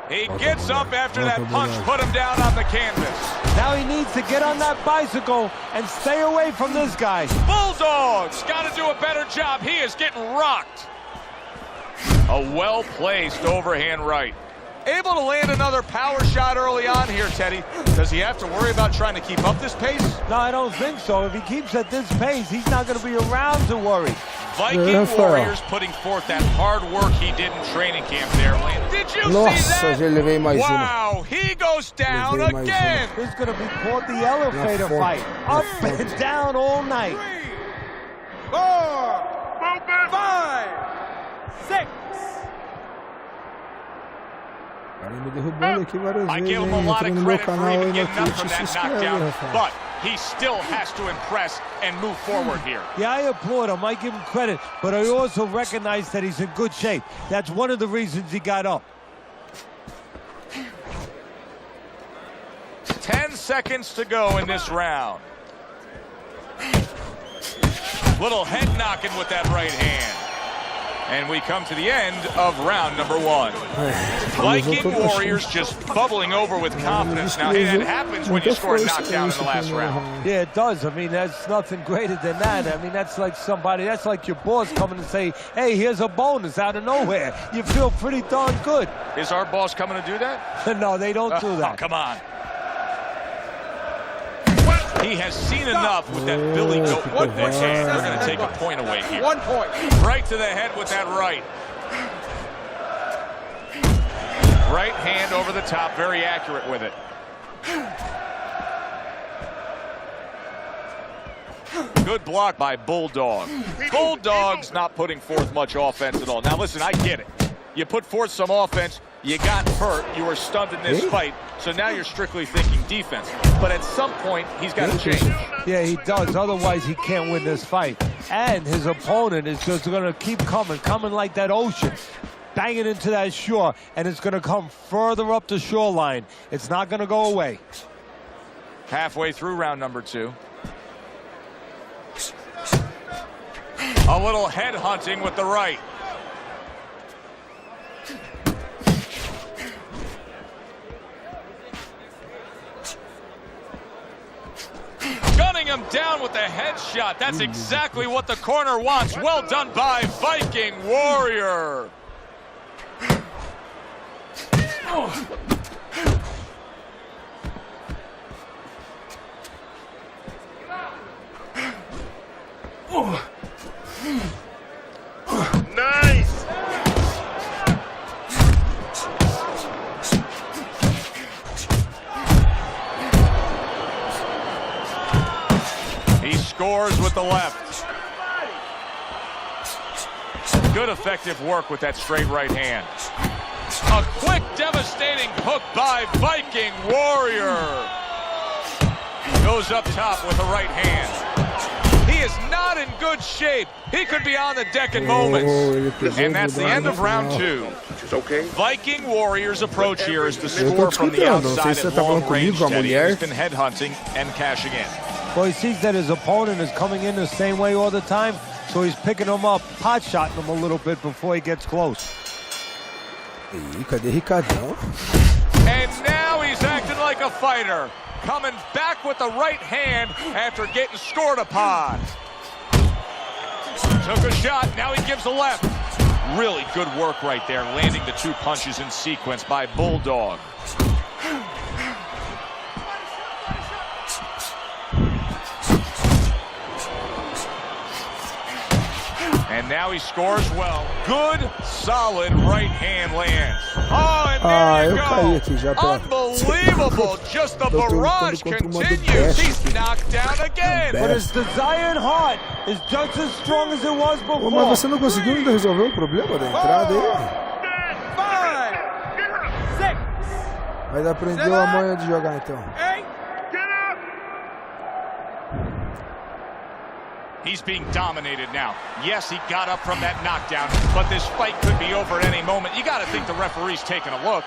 B: He gets up after that punch put him down on the canvas.
E: Now he needs to get on that bicycle and stay away from this guy.
B: Bulldogs got to do a better job. He is getting rocked. A well-placed overhand right. Able to land another power shot early on here, Teddy. Does he have to worry about trying to keep up this pace?
E: No, I don't think so. If he keeps at this pace, he's not going to be around to worry.
B: Viking Warriors putting forth that hard work he did in training camp there. Did you see that? Wow, he goes down again.
E: This is going to be called the elevator fight. Up and down all night.
F: 3, 4, 5, 6.
A: Cara, me derrubando aqui várias
B: I
A: vezes,
B: give him a lot of
A: no meu
B: credit for
A: canal
B: even
A: aí no
B: getting up
A: Twitch,
B: from
A: se
B: that
A: inscreve,
B: knockdown,
A: Rafael.
B: but he still has to impress and move forward here.
E: Yeah, I applaud him. I give him credit, but I also recognize that he's in good shape. That's one of the reasons he got up.
B: 10 seconds to go in this round. Little head knocking with that right hand. And we come to the end of round number 1. Viking Warriors just bubbling over with confidence. Now, that happens when you score a knockdown in the last round.
E: Yeah, it does. I mean, that's nothing greater than that. I mean, that's like somebody, that's like your boss coming and say, hey, here's a bonus out of nowhere. You feel pretty darn good.
B: Is our boss coming to do that?
E: No, they don't do that.
B: Oh, come on. He has seen enough with that Billy Goat. They're going to take a point away here.
F: 1 point.
B: Right to the head with that right. Right hand over the top, very accurate with it. Good block by Bulldog. Bulldog's not putting forth much offense at all. Now listen, I get it. You put forth some offense, you got hurt, you were stunned in this fight, so now you're strictly thinking defense. But at some point, he's got to change.
E: Yeah, he does. Otherwise, he can't win this fight. And his opponent is just going to keep coming like that ocean, banging into that shore, and it's going to come further up the shoreline. It's not going to go away.
B: Halfway through round number 2. A little head hunting with the right. Gunning him down with the headshot. That's exactly what the corner wants. Well done by Viking Warrior.
H: Nice!
B: He scores with the left. Good effective work with that straight right hand. A quick, devastating hook by Viking Warrior. Goes up top with the right hand. He is not in good shape. He could be on the deck in moments. And that's the end of round 2. Viking Warriors' approach here is to score from the outside at long range. He's been headhunting and cashing in.
E: Well, he sees that his opponent is coming in the same way all the time, so he's picking him up, pot-shotting him a little bit before he gets close.
A: Cadê Ricardão?
B: And now he's acting like a fighter, coming back with the right hand after getting scored upon. Took a shot, now he gives a left. Really good work right there, landing the 2 punches in sequence by Bulldog. And now he scores well. Good, solid right hand lands. Oh, and there you go. Unbelievable. Just the barrage continues. He's knocked down again.
E: But his desire and heart is just as strong as it was before.
A: Mas você não conseguiu ainda resolver o problema da entrada aí?
F: 5, 6.
A: Mas aprendeu a manha de jogar então.
B: He's being dominated now. Yes, he got up from that knockdown, but this fight could be over at any moment. You got to think the referee's taking a look.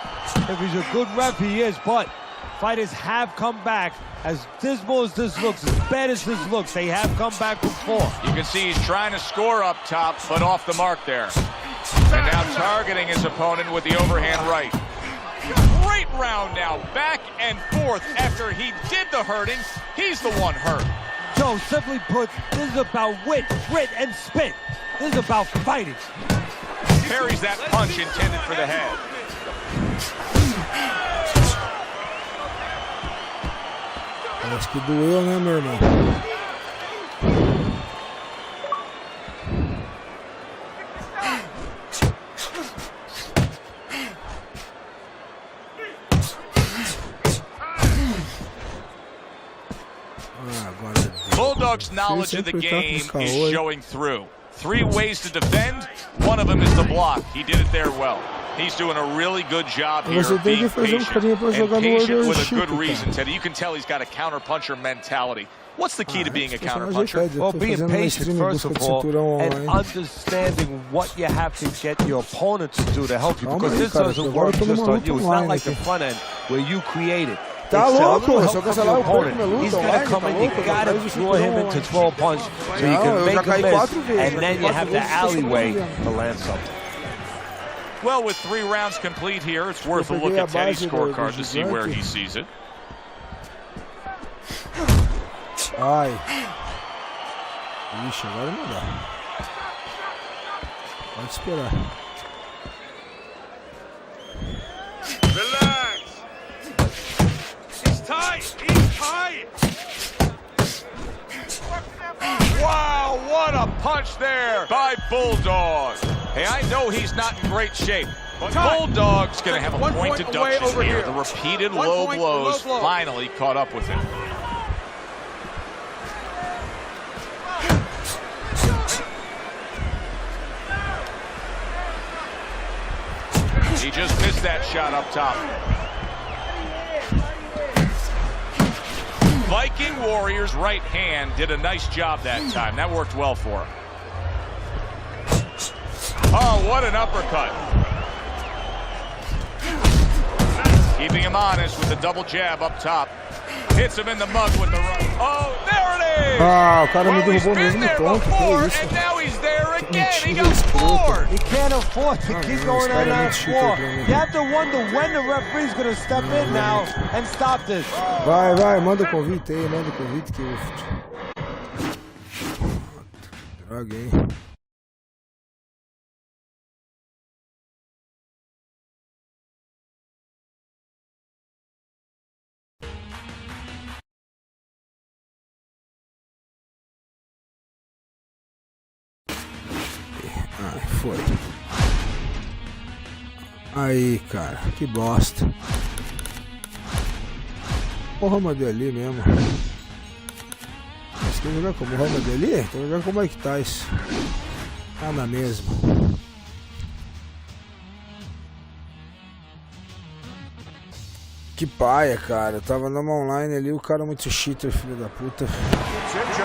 E: If he's a good ref, he is, but Fighters have come back. As dismal as this looks, as bad as this looks, they have come back before.
B: You can see he's trying to score up top, but off the mark there. And now targeting his opponent with the overhand right. Great round now, back and forth. After he did the hurting, he's the one hurt.
E: Joe, simply put, this is about wit, grit, and spit. This is about fighting.
B: Parries that punch intended for the head.
A: Acho que doeu, né, meu irmão?
B: Bulldog's knowledge of the game is showing through. 3 ways to defend. One of them is the block. He did it there well. He's doing a really good job here of being patient, and patient with a good reason, Teddy. You can tell he's got a counterpuncher mentality. What's the key to being a counterpuncher?
E: Well, being patient, first of all, and understanding what you have to get your opponent to do to help you. Because this doesn't work just on you. It's not like the front end where you create it.
A: Tá louco, se eu cancelar o
E: opponent. He's gonna come in, you gotta draw him into throw a punch so you can make him miss, and then you have the alleyway to land something.
B: Well, with 3 rounds complete here, it's worth a look at Teddy's scorecard to see where he sees it.
A: Ai. Ixi, agora não dá. Pode esperar.
G: Relax. He's tight. He's tight.
B: Wow, what a punch there by Bulldog. Hey, I know he's not in great shape, but Bulldog's going to have a point deduction here. The repeated low blows finally caught up with him. He just missed that shot up top. Viking Warrior's right hand did a nice job that time. That worked well for him. Oh, what an uppercut. Keeping him honest with the double jab up top. Hits him in the mug with the right. Oh, there it is!
A: Ah, o cara me derrubou mesmo no ponto.
B: Before, and now he's there again. He got floored.
E: He can't afford to keep going on that floor. You have to wonder when the referee's going to step in now and stop this.
A: Vai, manda o convite aí, manda o convite que eu... Droga, hein? Ai, foi. Aí, cara, que bosta. Muhammad Ali mesmo. Você quer jogar com o Muhammad Ali? Quer jogar com o Mike Tyson. Tá na mesma. Que paia, cara. Eu tava numa online ali, o cara muito cheater, filho da puta.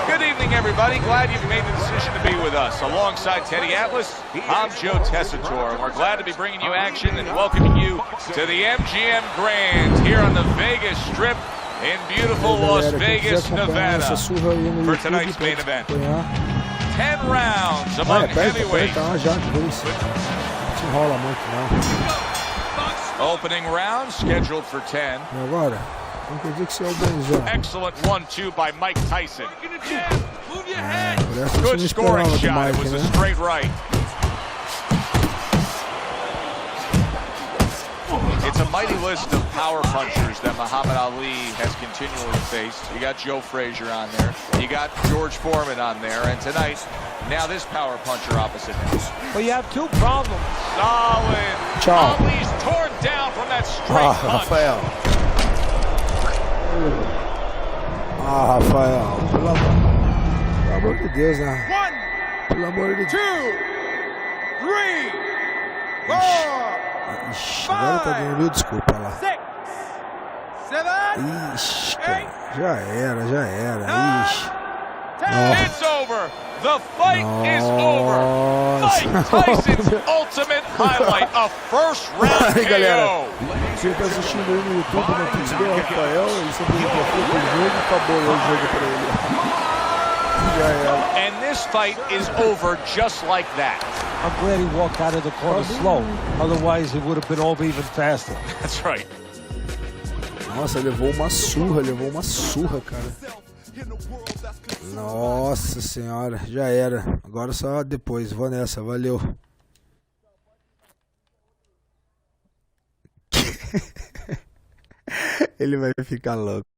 B: Good evening, everybody. Glad you've made the decision to be with us. Alongside Teddy Atlas, I'm Joe Tessitore, and we're glad to be bringing you action and welcoming you to the MGM Grand here on the Vegas Strip in beautiful Las Vegas, Nevada, for tonight's main event. 10 rounds among heavyweights. Opening round scheduled for 10. Excellent 1-2 by Mike Tyson. Good scoring shot. It was a straight right. It's a mighty list of power punchers that Muhammad Ali has continually faced. You got Joe Frazier on there. You got George Foreman on there. And tonight, now this power puncher opposite him.
E: Well, you have 2 problems.
B: Solid.
A: Ciao.
B: Ali's torn down from that straight punch.
A: Rafael. Rafael. Pelo amor de Deus, né?
G: 1,
A: Pelo amor de Deus.
G: 2, 3, 4.
A: Ixi, agora tá dando mil desculpa lá.
G: 6, 7,
A: Ixi, cara. Já era. Ixi.
B: It's over. The fight is over. Mike Tyson's ultimate highlight, a first round KO.
A: Se ele tá assistindo aí no YouTube, no Pixel, o Rafael, ele simplesmente foi pro jogo e acabou o jogo pra ele. Já era.
B: And this fight is over just like that.
E: I'm glad he walked out of the corner slow. Otherwise, it would have been over even faster.
B: That's right.
A: Nossa, levou uma surra, cara. Nossa senhora, já era. Agora só depois, vou nessa, valeu. Ele vai ficar louco.